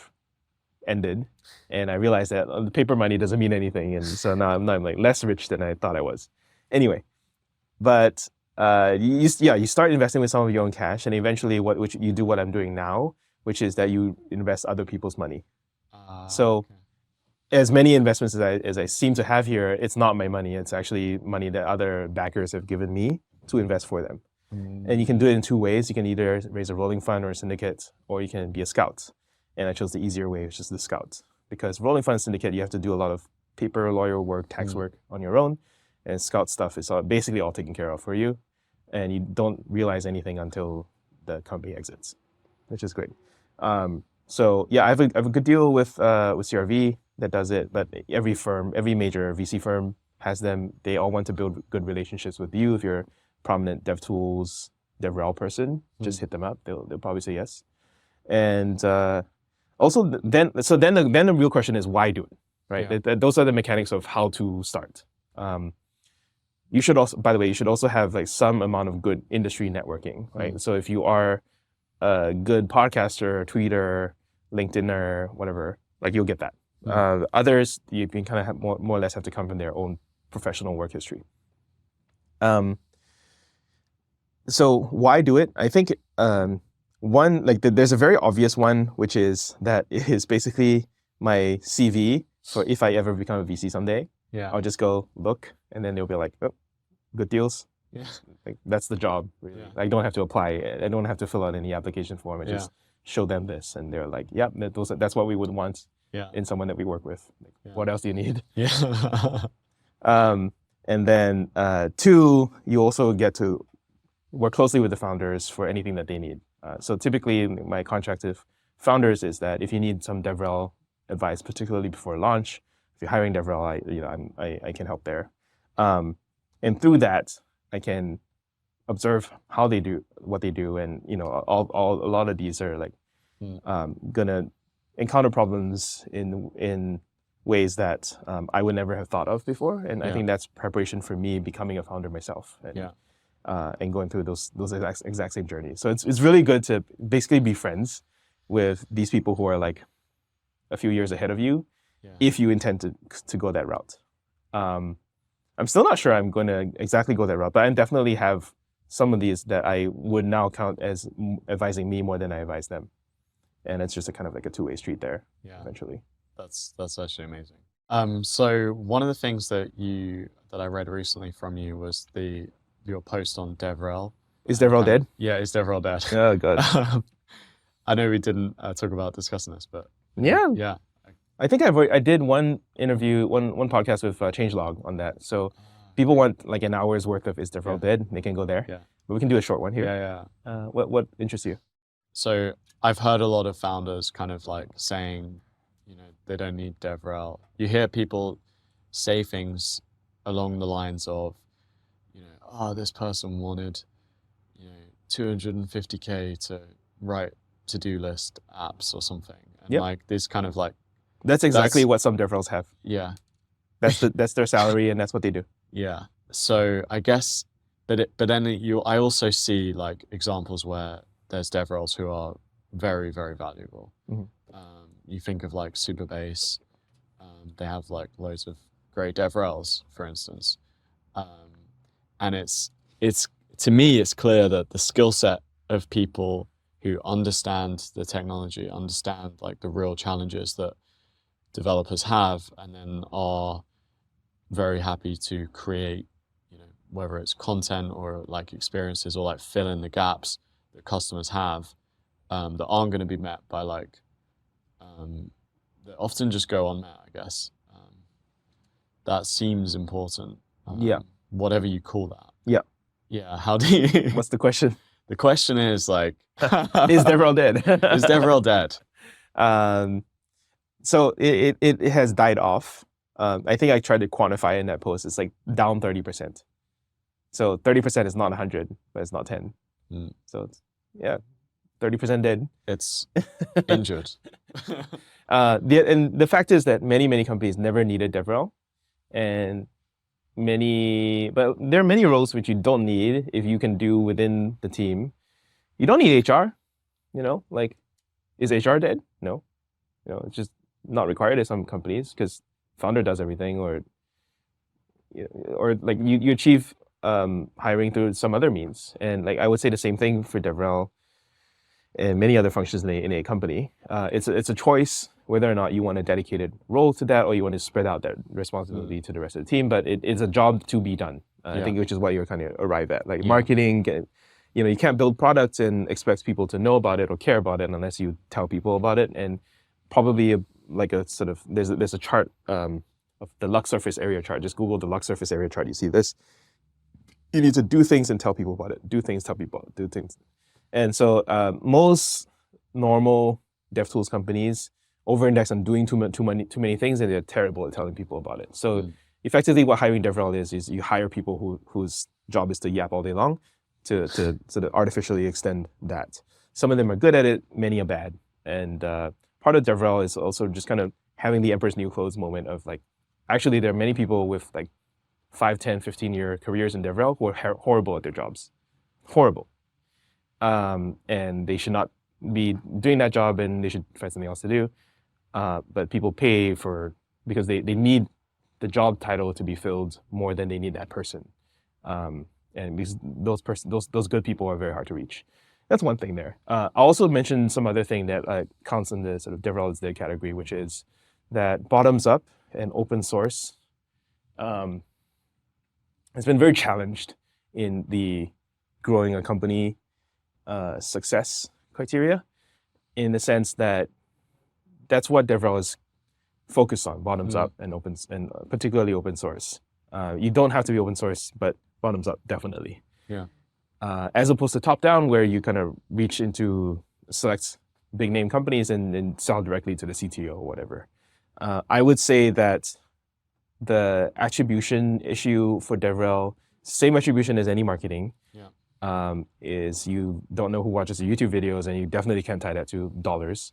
ended, and I realized that the paper money doesn't mean anything, and so now I'm like less rich than I thought I was. Anyway, but you start investing with some of your own cash, and eventually which you do what I'm doing now, which is that you invest other people's money. So as many investments as I seem to have here, it's not my money. It's actually money that other backers have given me to invest for them. And you can do it in two ways. You can either raise a rolling fund or a syndicate, or you can be a scout. And I chose the easier way, which is the scout. Because rolling fund syndicate, you have to do a lot of paper, lawyer work, tax work on your own. And scout stuff is basically all taken care of for you. And you don't realize anything until the company exits, which is great. So yeah, I have a good deal with CRV that does it, but every major VC firm has them. They all want to build good relationships with you. If you're a prominent DevTools, DevRel person, just hit them up. They'll probably say yes. And also then the real question is, why do it, right? Yeah. Those are the mechanics of how to start. You should also, by the way, have like some amount of good industry networking, right? So if you are a good podcaster, tweeter, LinkedIner, whatever, like you'll get that. Others, you can kind of more or less have to come from their own professional work history. So why do it? I think one, like there's a very obvious one, which is that it is basically my CV for if I ever become a VC someday. Yeah. I'll just go look, and then they'll be like, oh, good deals. Yeah. Like that's the job, really. Yeah. I don't have to apply. I don't have to fill out any application form. I just show them this, and they're like, yep, that's what we would want in someone that we work with. Like, what else do you need? Yeah. And then two, you also get to work closely with the founders for anything that they need. So typically, my contract with founders is that if you need some DevRel advice, particularly before launch, if you're hiring DevRel, I can help there. And through that, I can observe how they do what they do, and a lot of these are like gonna encounter problems in ways that I would never have thought of before, and I think that's preparation for me becoming a founder myself, and going through those exact same journeys. So it's really good to basically be friends with these people who are like a few years ahead of you, if you intend to go that route. I'm still not sure I'm going to exactly go that route, but I definitely have some of these that I would now count as advising me more than I advise them. And it's just a kind of like a two-way street there, eventually. That's actually amazing. So one of the things that I read recently from you was your post on DevRel. Is DevRel dead? Yeah, is DevRel dead? Oh, God. I know we didn't talk about discussing this, but yeah. I think I did one interview, one podcast with Changelog on that. So people want like an hour's worth of Is DevRel Dead? They can go there. Yeah. But we can do a short one here. Yeah. What interests you? So I've heard a lot of founders kind of like saying, they don't need DevRel. You hear people say things along the lines of, this person wanted, 250K to write to-do list apps or something. And like this kind of like, that's exactly what some DevRels have. Yeah. That's their salary, and that's what they do. Yeah. So I guess, but then I also see like examples where there's DevRels who are very, very valuable. Mm-hmm. You think of like Superbase, they have like loads of great DevRels, for instance. And it's to me, it's clear that the skill set of people who understand the technology, understand like the real challenges that developers have, and then are very happy to create, whether it's content or like experiences or like fill in the gaps that customers have, that aren't going to be met by like, that often just go unmet, I guess. That seems important. Whatever you call that. Yeah. Yeah. How do you? What's the question? The question is like, is DevRel dead? Is DevRel dead? So it has died off. I think I tried to quantify in that post. It's like down 30%. So 30% is not 100, but it's not 10. So it's 30% dead. It's injured. And the fact is that many companies never needed DevRel, and but there are many roles which you don't need if you can do within the team. You don't need HR, like, is HR dead? No, it's just not required at some companies because founder does everything, or like you achieve hiring through some other means. And like I would say the same thing for DevRel and many other functions in a company. It's a choice whether or not you want a dedicated role to that or you want to spread out that responsibility to the rest of the team. But it's a job to be done. I think, which is what you're kind of arrive at. Like marketing, you can't build products and expect people to know about it or care about it unless you tell people about it. And probably there's a chart of the Lux surface area chart. Just Google the Lux surface area chart. You see this. You need to do things and tell people about it. Do things, tell people, do things. And so most normal DevTools companies over-index on doing too many things, and they're terrible at telling people about it. So effectively, what hiring DevRel is you hire people whose job is to yap all day long to sort of artificially extend that. Some of them are good at it, many are bad. And part of DevRel is also just kind of having the Emperor's New Clothes moment of like, actually, there are many people with like 5, 10, 15-year careers in DevRel who are horrible at their jobs. Horrible. And they should not be doing that job, and they should find something else to do. But people pay because they need the job title to be filled more than they need that person. And because those good people are very hard to reach. That's one thing there. I'll also mention some other thing that counts in the sort of DevRel is dead category, which is that bottoms up and open source has been very challenged in the growing a company success criteria, in the sense that that's what DevRel is focused on, bottoms up and particularly open source. You don't have to be open source, but bottoms up, definitely. Yeah. As opposed to top down, where you kind of reach into select big name companies and sell directly to the CTO or whatever. I would say that the attribution issue for DevRel, same attribution as any marketing, is you don't know who watches the YouTube videos, and you definitely can't tie that to dollars.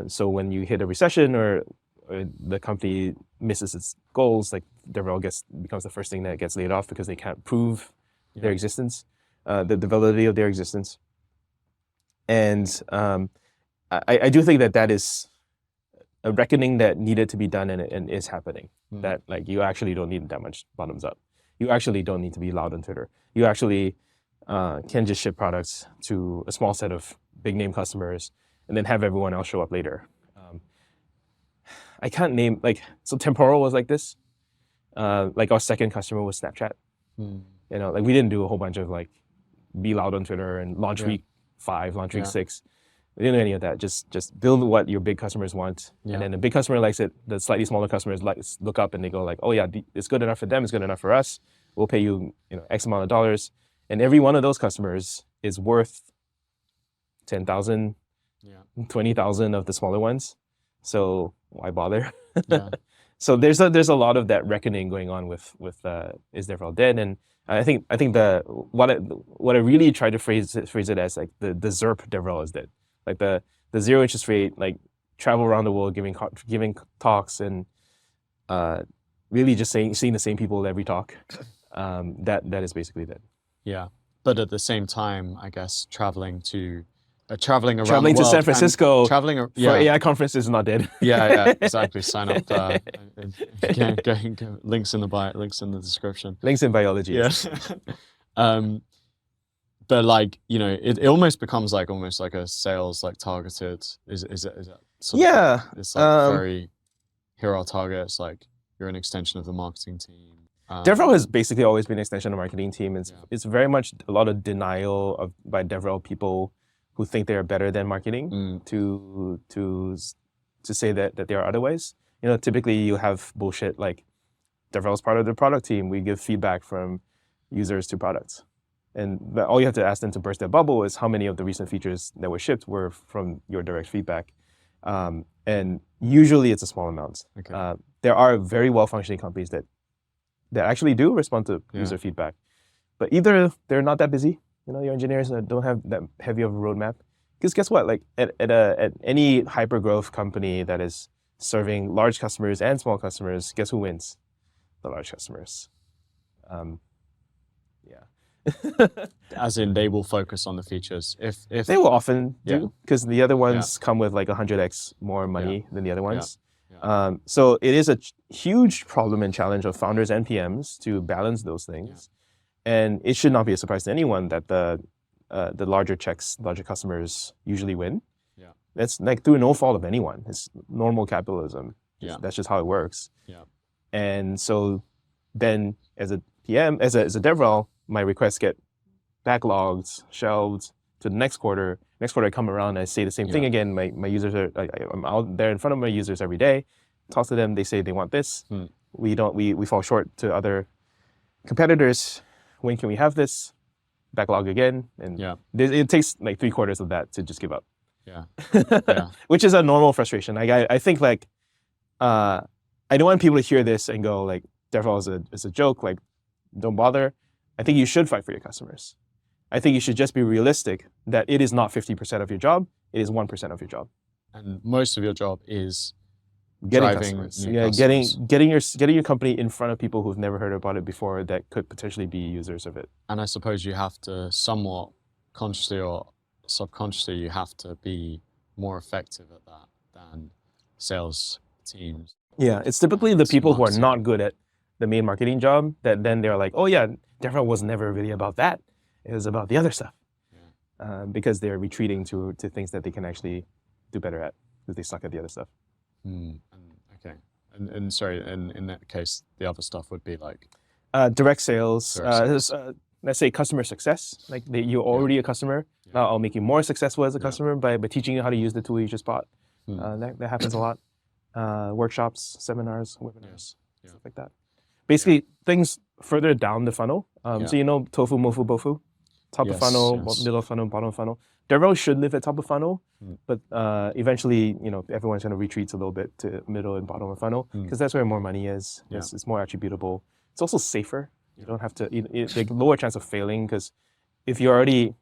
So when you hit a recession or the company misses its goals, like DevRel becomes the first thing that gets laid off because they can't prove their existence, the validity of their existence. And I do think that is a reckoning that needed to be done and is happening. That like you actually don't need that much bottoms up. You actually don't need to be loud on Twitter. You actually can just ship products to a small set of big name customers and then have everyone else show up later. I can't name, so Temporal was like this. Like our second customer was Snapchat. Like we didn't do a whole bunch of like be loud on Twitter and launch week 5, launch week 6. We didn't do any of that. Just build what your big customers want, and then the big customer likes it. The slightly smaller customers look up and they go like, oh yeah, it's good enough for them. It's good enough for us. We'll pay you, X amount of dollars, and every one of those customers is worth 10,000, 20,000 of the smaller ones. So why bother? So there's a lot of that reckoning going on with is DevRel dead? And I think what I really try to phrase it as like the ZERP DevRel is dead. Like the zero interest rate, like travel around the world giving talks and really just seeing the same people at every talk. That is basically dead. Yeah, but at the same time, I guess traveling around the to world San Francisco for AI conference is not dead. Yeah, exactly. Sign up. Go, links in the bio, links in the description. Links in biology. Yeah. But like it almost becomes like almost like a sales like targeted. Is that sort of it's like very here are our targets. Like you're an extension of the marketing team. DevRel has basically always been an extension of the marketing team. It's very much a lot of denial by DevRel people who think they are better than marketing to say that they are otherwise. Typically you have bullshit like DevRel is part of the product team. We give feedback from users to products. And all you have to ask them to burst their bubble is how many of the recent features that were shipped were from your direct feedback. And usually it's a small amount. Okay. There are very well-functioning companies that actually do respond to user feedback. But either they're not that busy, your engineers don't have that heavy of a roadmap, Because guess what? Like at any hyper growth company that is serving large customers and small customers, guess who wins? The large customers. Yeah. As in, they will focus on the features. If They will often Yeah. do, because the other ones come with like 100x more money than the other ones. Yeah. So it is a huge problem and challenge of founders and PMs to balance those things. And it should not be a surprise to anyone that the larger checks, larger customers usually win. Yeah. That's like through no fault of anyone. It's normal capitalism. Yeah. That's just how it works. Yeah. And so then as a PM, as a DevRel, my requests get backlogged, shelved to the next quarter. Next quarter I come around, I say the same thing again. My users are, I'm out there in front of my users every day, talk to them, they say they want this. We fall short to other competitors. When can we have this? Backlog again. And it takes like 3 quarters of that to just give up. Which is a normal frustration. Like I think like, I don't want people to hear this and go like, DevRel is a joke, like don't bother. I think you should fight for your customers. I think you should just be realistic that it is not 50% of your job, it is 1% of your job. And most of your job is getting driving customers. new customers. Getting your company in front of people who've never heard about it before that could potentially be users of it. And I suppose you have to somewhat consciously or subconsciously, you have to be more effective at that than sales teams. Yeah, it's typically the people who are not good at the main marketing job that then they're like, oh yeah, DevRel was never really about that. It was about the other stuff. Because they're retreating to things that they can actually do better at because they suck at the other stuff. Okay. And sorry, in that case, the other stuff would be like? Direct sales. Let's say customer success. Like you're already a customer. Now I'll make you more successful as a customer by teaching you how to use the tool you just bought. That happens a lot. Workshops, seminars, webinars, stuff like that. Basically, things further down the funnel. So you know tofu, mofu, bofu? Top of funnel, middle of funnel, bottom of funnel. DevRel should live at top of funnel, but eventually, everyone's going to retreat a little bit to middle and bottom of funnel because that's where more money is. It's more attributable. It's also safer. You don't have to, like lower chance of failing because if you're already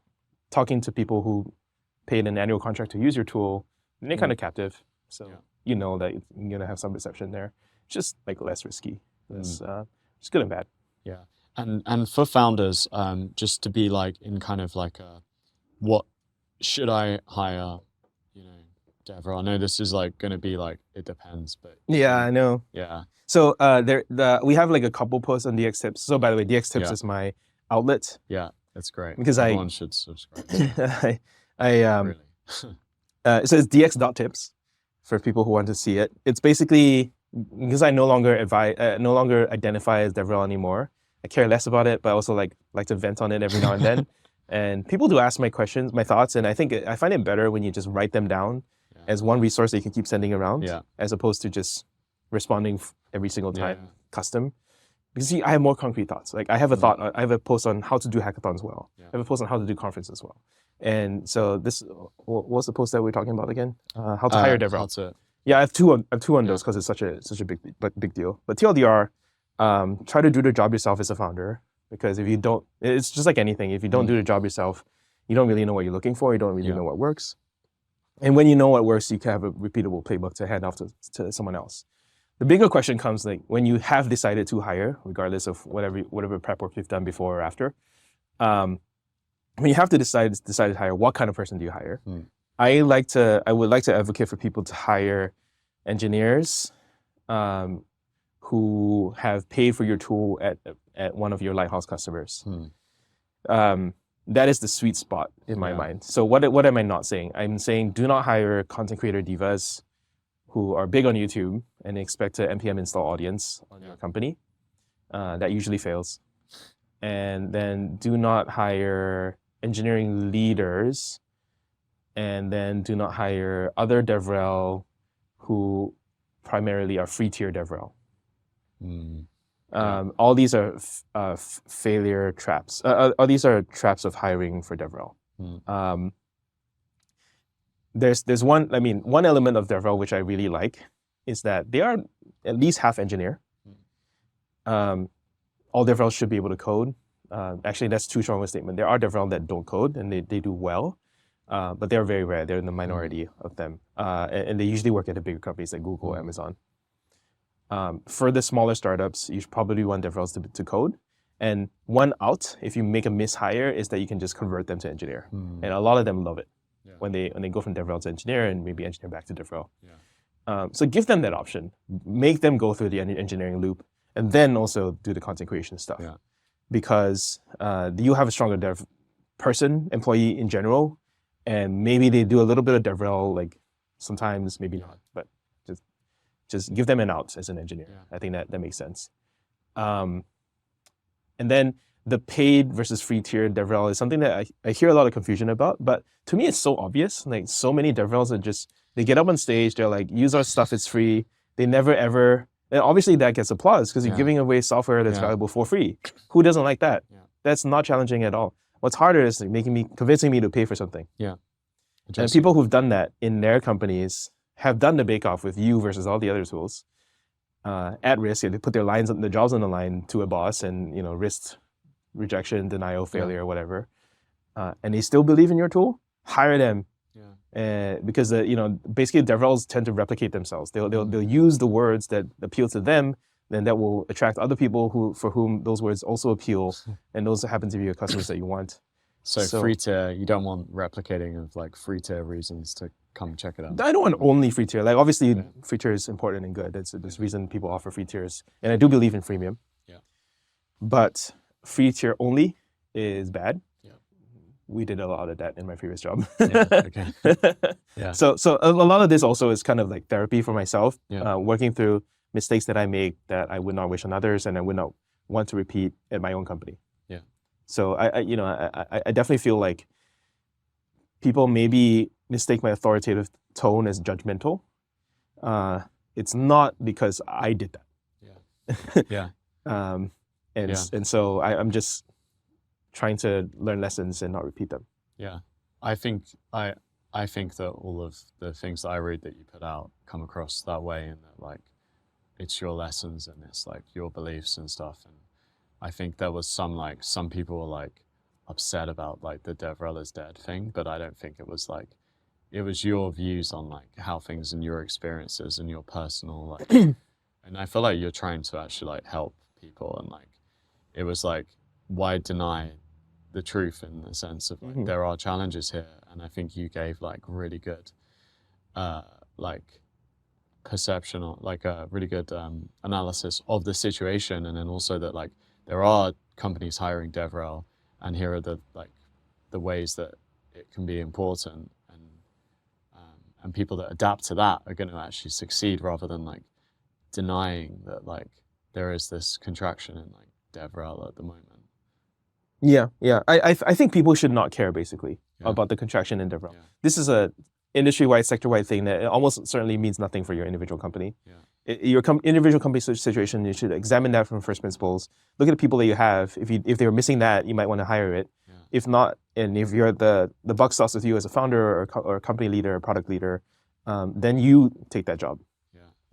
talking to people who paid an annual contract to use your tool, then they're kind of captive. So you know that you're going to have some deception there. It's just like less risky. It's good and bad. Yeah. And for founders, just to be like in kind of like what should I hire, DevRel? I know this is like going to be like, it depends, but. Yeah, I know. Yeah. So we have like a couple posts on DX.tips. So by the way, DX.tips is my outlet. Yeah, that's great. Because everyone should subscribe. So it's DX.tips for people who want to see it. It's basically because I no longer identify as DevRel anymore. I care less about it, but I also like to vent on it every now and then. And people do ask my questions, my thoughts, and I find it better when you just write them down as one resource that you can keep sending around, as opposed to just responding every single time custom. Because I have more concrete thoughts. Like I have a thought, I have a post on how to do hackathons well. I have a post on how to do conferences well. And so what's the post that we're talking about again? How to hire DevRel. Yeah, I have two on those because it's such a big deal. But TLDR, try to do the job yourself as a founder, because if you don't, it's just like anything. If you don't do the job yourself, you don't really know what you're looking for. You don't really know what works. And when you know what works, you can have a repeatable playbook to hand off to someone else. The bigger question comes like when you have decided to hire, regardless of whatever prep work you've done before or after. When you have to decide to hire, what kind of person do you hire? I would like to advocate for people to hire engineers who have paid for your tool at one of your lighthouse customers. That is the sweet spot in my mind. So what am I not saying? I'm saying do not hire content creator divas who are big on YouTube and expect to NPM install audience on your company. That usually fails. And then do not hire engineering leaders, and then do not hire other DevRel who primarily are free tier DevRel. All these are failure traps. All these are traps of hiring for DevRel. There's one element of DevRel which I really like is that they are at least half engineer. All DevRel should be able to code. Actually, that's too strong a statement. There are DevRel that don't code and they do well. but they're very rare. They're in the minority of them, and they usually work at the bigger companies like Google, Amazon. For the smaller startups, you should probably want DevRels to code. And one out, if you make a mishire, is that you can just convert them to engineer. And a lot of them love it when they go from DevRel to engineer and maybe engineer back to DevRel. So give them that option. Make them go through the engineering loop and then also do the content creation stuff. Because you have a stronger dev person, employee in general, and maybe they do a little bit of DevRel, like sometimes, maybe not, but just give them an out as an engineer. I think that makes sense. And then the paid versus free tier DevRel is something that I hear a lot of confusion about, but to me it's so obvious. Like so many DevRels are just, they get up on stage, they're like, use our stuff, it's free. They never ever, and obviously that gets applause because you're giving away software that's valuable for free. Who doesn't like that? That's not challenging at all. What's harder is like convincing me to pay for something. And people who've done that in their companies have done the bake-off with you versus all the other tools. At risk, they put their jobs on the line to a boss, and risk rejection, denial, failure, whatever, and they still believe in your tool. Hire them, because basically DevRels tend to replicate themselves. They'll use the words that appeal to them, then that will attract other people for whom those words also appeal, and those happen to be your customers that you want. So free tier, you don't want replicating of like free tier reasons to come check it out. I don't want only free tier. Like obviously free tier is important and good. There's reason people offer free tiers. And I do believe in freemium. But free tier only is bad. We did a lot of that in my previous job. So a lot of this also is kind of like therapy for myself, working through mistakes that I make that I would not wish on others and I would not want to repeat at my own company. So I definitely feel like people maybe mistake my authoritative tone as judgmental. It's not because I did that. And so I'm just trying to learn lessons and not repeat them. I think that all of the things that I read that you put out come across that way, and that like it's your lessons and it's like your beliefs and stuff. And I think there was some people were like upset about like the DevRel is dead thing, but I don't think it was like, it was your views on like how things and your experiences and your personal like, and I feel like you're trying to actually like help people, and like, it was like, why deny the truth in the sense of like, there are challenges here. And I think you gave like really good, like perception or like a really good analysis of the situation. And then also that like, there are companies hiring DevRel, and here are the ways that it can be important, and people that adapt to that are going to actually succeed, rather than like denying that like there is this contraction in like DevRel at the moment. I think people should not care basically about the contraction in DevRel. This is a industry-wide, sector-wide thing that almost certainly means nothing for your individual company. Your individual company situation, you should examine that from first principles. Look at the people that you have. If they were missing that, you might want to hire it. If not, and if you're the buck stops with you as a founder or company leader or product leader, then you take that job.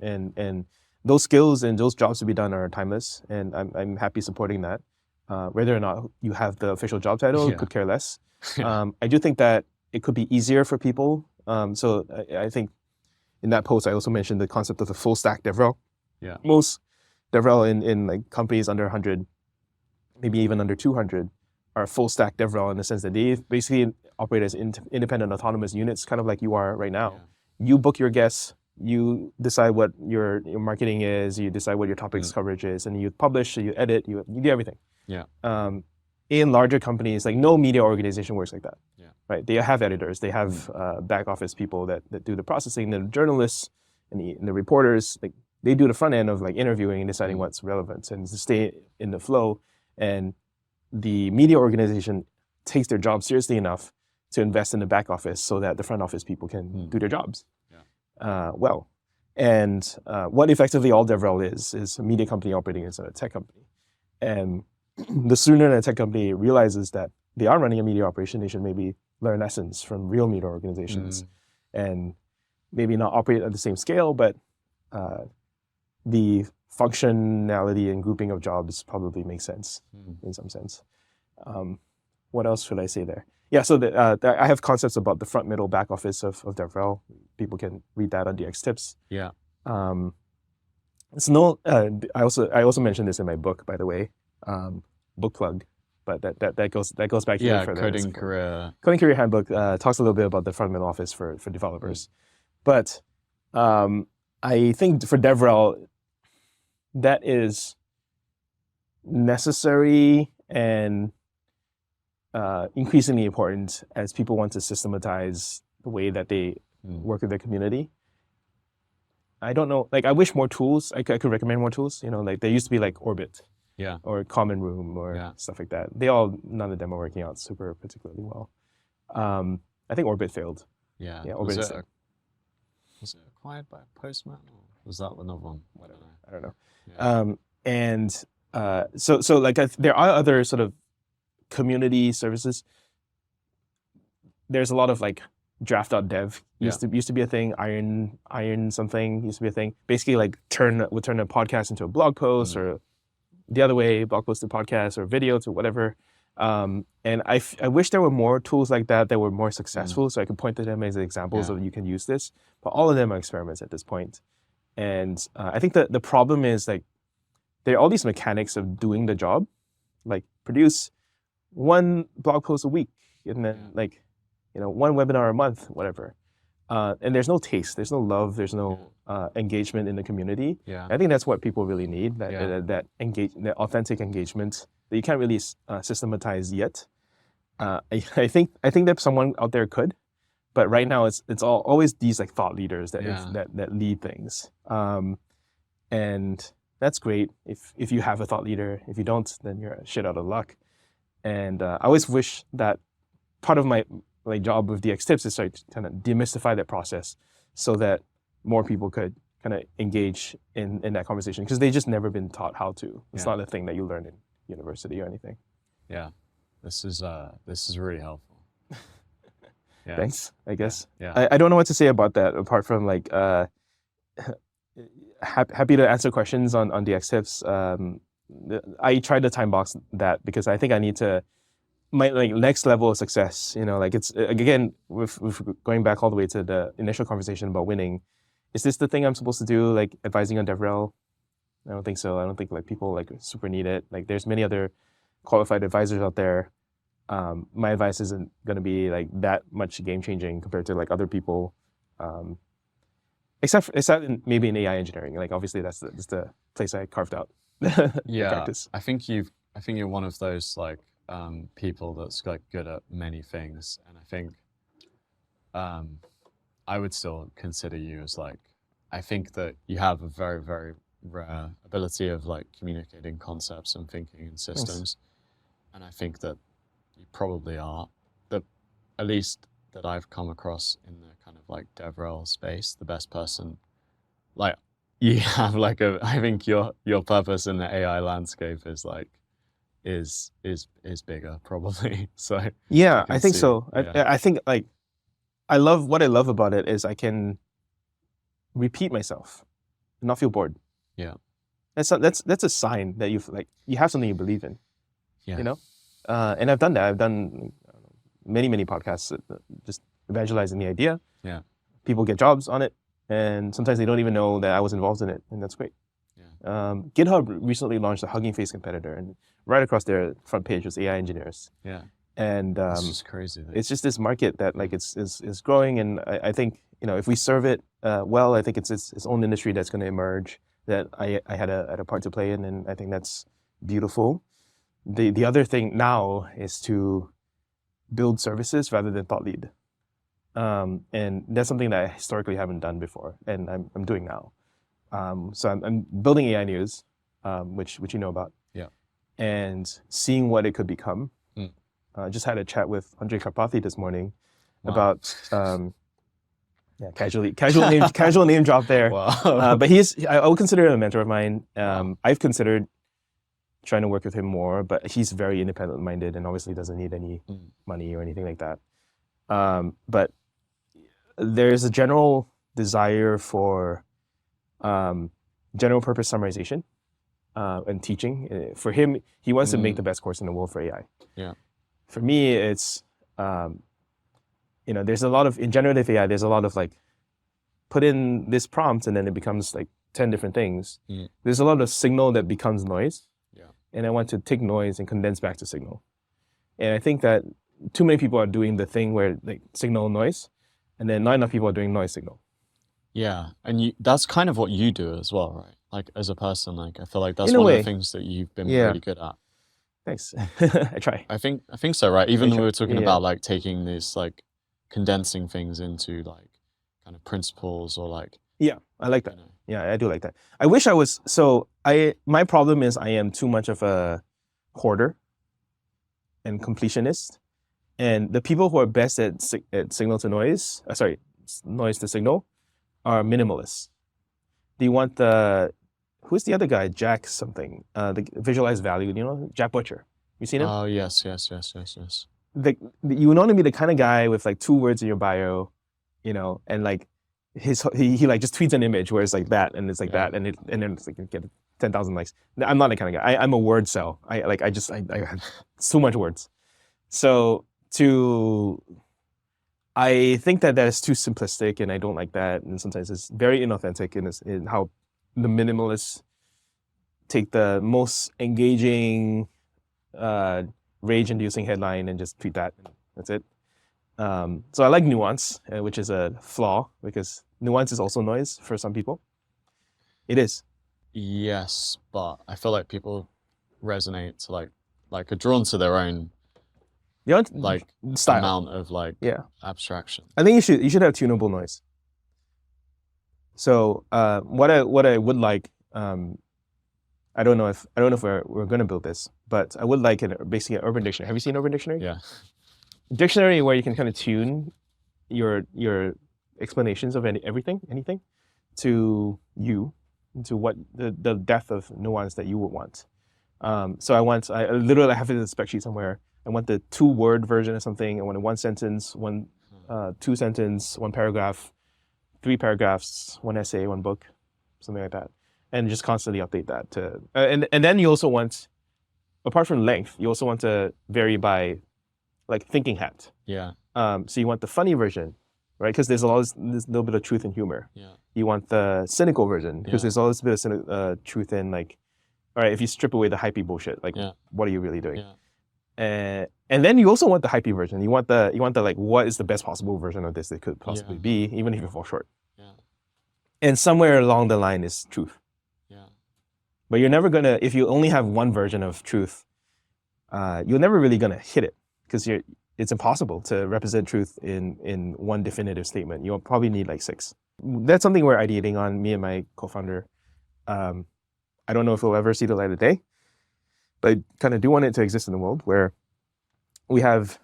And those skills and those jobs to be done are timeless, and I'm happy supporting that. Whether or not you have the official job title, could care less. I do think that it could be easier for people. So I think in that post, I also mentioned the concept of the full stack DevRel. Most DevRel in like companies under 100, maybe even under 200, are full stack DevRel in the sense that they basically operate as independent autonomous units, kind of like you are right now. You book your guests, you decide what your marketing is, you decide what your topics coverage is, and you publish, you edit, you do everything. In larger companies, like no media organization works like that. Right? They have editors, they have back office people that do the processing, the journalists and the reporters, like they do the front end of like interviewing and deciding what's relevant and to stay in the flow. And the media organization takes their job seriously enough to invest in the back office so that the front office people can do their jobs well. And what effectively all DevRel is a media company operating as a tech company. And the sooner a tech company realizes that they are running a media operation, they should maybe learn lessons from real media organizations and maybe not operate at the same scale, but the functionality and grouping of jobs probably makes sense in some sense. What else should I say there? yeah, so I have concepts about the front, middle, back office of DevRel. People can read that on DX.tips. Yeah. It's no. I also mentioned this in my book, by the way, book plug. But that goes back even further. Coding Career Handbook talks a little bit about the front, middle office for developers. But I think for DevRel, that is necessary and increasingly important as people want to systematize the way that they work with their community. I don't know, like I wish more tools, I could recommend more tools, like there used to be like Orbit or Common Room or stuff like that. None of them are working out super particularly well. I think Orbit failed. Yeah, Orbit was it acquired by Postman or was that another one? I don't know. So like there are other sort of community services. There's a lot of like draft.dev used to be a thing. Iron something used to be a thing. Basically like would turn a podcast into a blog post or the other way, blog post to podcast or video to whatever. And I wish there were more tools like that were more successful so I could point to them as examples of you can use this. But all of them are experiments at this point. And I think that the problem is like there are all these mechanics of doing the job, like produce one blog post a week and then like, one webinar a month, whatever. And there's no taste, there's no love, there's no engagement in the community. Yeah. I think that's what people really need, that authentic engagement that you can't really systematize yet. I think that someone out there could, but right now it's always these like thought leaders that lead things. And that's great if you have a thought leader. If you don't, then you're shit out of luck. And I always wish that part of my job with DX.tips is to kind of demystify that process so that more people could kind of engage in that conversation, because they've just never been taught how to. It's not a thing that you learn in university or anything. Yeah, this is really helpful. Thanks, I guess. Yeah. I don't know what to say about that apart from like happy to answer questions on DX.tips. I tried to time box that because I think I need to my next level of success. Like it's again with going back all the way to the initial conversation about winning. Is this the thing I'm supposed to do? Like advising on DevRel? I don't think so. I don't think like people like super need it. Like there's many other qualified advisors out there. My advice isn't going to be like that much game changing compared to like other people, except maybe in AI engineering. Like obviously that's the place I carved out. Practice. I think you're one of those like people that's like good at many things, and I think I would still consider you as like, I think that you have a very, very rare ability of like communicating concepts and thinking in systems. And I think that you probably are, at least that I've come across in the kind of like DevRel space, the best person. Like you have like I think your purpose in the AI landscape is like, is bigger probably. So yeah, I think so. I think like, what I love about it is I can repeat myself and not feel bored. Yeah. That's a sign that you have something you believe in. Yeah. And I've done that. I've done many podcasts just evangelizing the idea. Yeah. People get jobs on it, and sometimes they don't even know that I was involved in it, and that's great. Yeah. GitHub recently launched a Hugging Face competitor, and right across their front page was AI engineers. Yeah. And it's just crazy. It's just this market that like it's growing, and I think if we serve it well, I think it's its own industry that's going to emerge that I had a part to play in, and I think that's beautiful. The other thing now is to build services rather than thought lead, and that's something that I historically haven't done before, and I'm doing now. So I'm building AI News, which you know about, and seeing what it could become. Just had a chat with Andre Karpathy this morning about casual name drop there. Wow. But I would consider him a mentor of mine. I've considered trying to work with him more, but he's very independent minded and obviously doesn't need any money or anything like that. But there's a general desire for general purpose summarization and teaching. For him, he wants to make the best course in the world for AI. Yeah. For me, it's there's a lot of, in generative AI, there's a lot of like, put in this prompt and then it becomes like 10 different things. There's a lot of signal that becomes noise. Yeah. And I want to take noise and condense back to signal. And I think that too many people are doing the thing where like signal noise, and then not enough people are doing noise signal. Yeah, and that's kind of what you do as well, right? Like as a person, like I feel like that's In a one of way. the things that you've been Yeah. really good at. Thanks. I try. I think so, right? Even though we were talking Yeah. about like taking this, like condensing things into like kind of principles or like. Yeah, I like that. Yeah, I do like that. I wish I was, my problem is I am too much of a hoarder and completionist. And the people who are best at signal to noise, noise to signal, are minimalists. Do you want who's the other guy? Jack something, the visualized value, Jack Butcher. You seen him? Oh, yes. You want to be the kind of guy with like 2 words in your bio, and like he like just tweets an image where it's like that and it's like that and then it's like you get 10,000 likes. I'm not that kind of guy. I'm a word cell. I have so much words. So I think that is too simplistic and I don't like that. And sometimes it's very inauthentic in how the minimalists take the most engaging, rage-inducing headline and just tweet that. That's it. So I like nuance, which is a flaw because nuance is also noise for some people. It is. Yes, but I feel like people resonate to like are drawn to their own like style. Amount of like abstraction. I think you should have tunable noise. So what I would like, I don't know if we're going to build this, but I would like basically an urban dictionary. Have you seen Urban Dictionary? Yeah. Dictionary where you can kind of tune your explanations of anything to what the depth of nuance that you would want. So I literally have it in a spec sheet somewhere. I want the 2-word version of something. I want a 1 sentence, 2 sentence, 1 paragraph, 3 paragraphs, 1 essay, 1 book, something like that, and just constantly update that. And then you also want, apart from length, you also want to vary by like thinking hat. Yeah. So you want the funny version, right? Because there's a little bit of truth in humor. Yeah. You want the cynical version because there's always a bit of truth in like, all right, if you strip away the hypey bullshit, like what are you really doing? Yeah. And then you also want the hypey version. You want the like, what is the best possible version of this that could possibly be, even if you fall short. Yeah. And somewhere along the line is truth. Yeah. But you're never gonna, if you only have 1 version of truth, you're never really gonna hit it because it's impossible to represent truth in 1 definitive statement. You'll probably need like 6. That's something we're ideating on, me and my co-founder. I don't know if we'll ever see the light of day, but I kind of do want it to exist in the world where we have,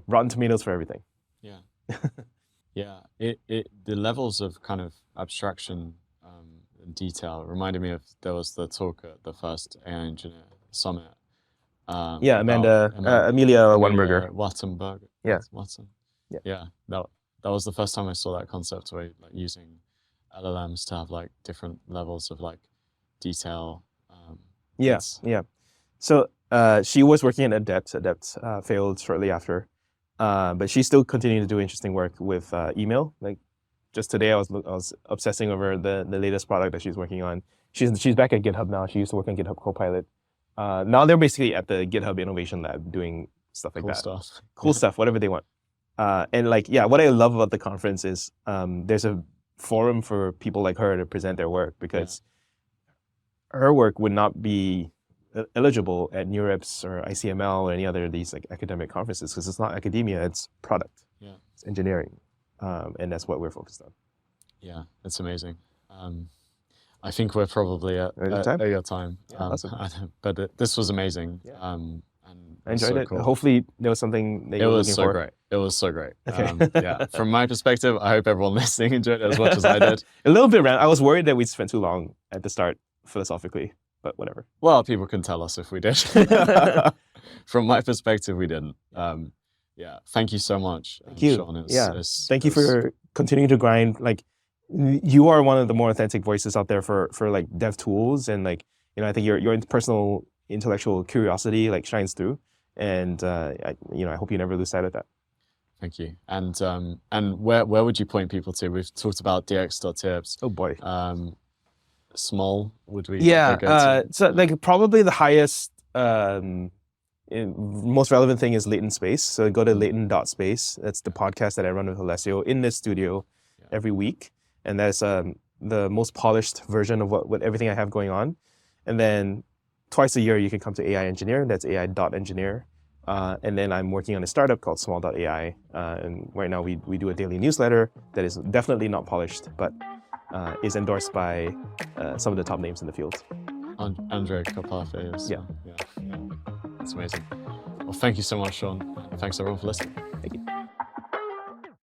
Rotten Tomatoes for everything. Yeah. Yeah. The levels of kind of abstraction and detail reminded me of, there was the talk at the first AI Engineer Summit. Amelia Wattenberg. Yeah. Watson. Yeah. That was the first time I saw that concept where like using LLMs to have like different levels of like detail. So she was working at Adept. Adept failed shortly after, but she's still continuing to do interesting work with email. Like just today, I was obsessing over the latest product that she's working on. She's back at GitHub now. She used to work on GitHub Copilot. Now they're basically at the GitHub Innovation Lab doing stuff like cool stuff, whatever they want. And like, what I love about the conference is there's a forum for people like her to present their work because her work would not be eligible at NeurIPS or ICML or any other of these like academic conferences because it's not academia, it's product, it's engineering, and that's what we're focused on. Yeah, it's amazing. I think we're probably at your time. Awesome. But this was amazing. And I enjoyed it. Cool. Hopefully there was something that you were looking for. It was so great. Okay. From my perspective, I hope everyone listening enjoyed it as much as I did. A little bit random. I was worried that we'd spent too long at the start philosophically, but whatever. Well, people can tell us if we did. From my perspective, we didn't. Thank you so much. Thank you. Shawn. Thank you for continuing to grind. Like, you are one of the more authentic voices out there for like DevTools, and like, I think your personal intellectual curiosity like shines through. And I hope you never lose sight of that. Thank you. And where would you point people to? We've talked about DX.tips. Oh boy. Smol, would we? Yeah. So like probably the highest, most relevant thing is Latent Space. So go to Latent.Space. That's the podcast that I run with Alessio in this studio every week, and that's the most polished version of what everything I have going on. And then twice a year you can come to AI Engineer. That's AI.engineer. And then I'm working on a startup called smol.ai. And right now we do a daily newsletter that is definitely not polished, but is endorsed by some of the top names in the field. Andre Karpathy is. Yeah. That's amazing. Well, thank you so much, Shawn. Thanks everyone for listening. Thank you.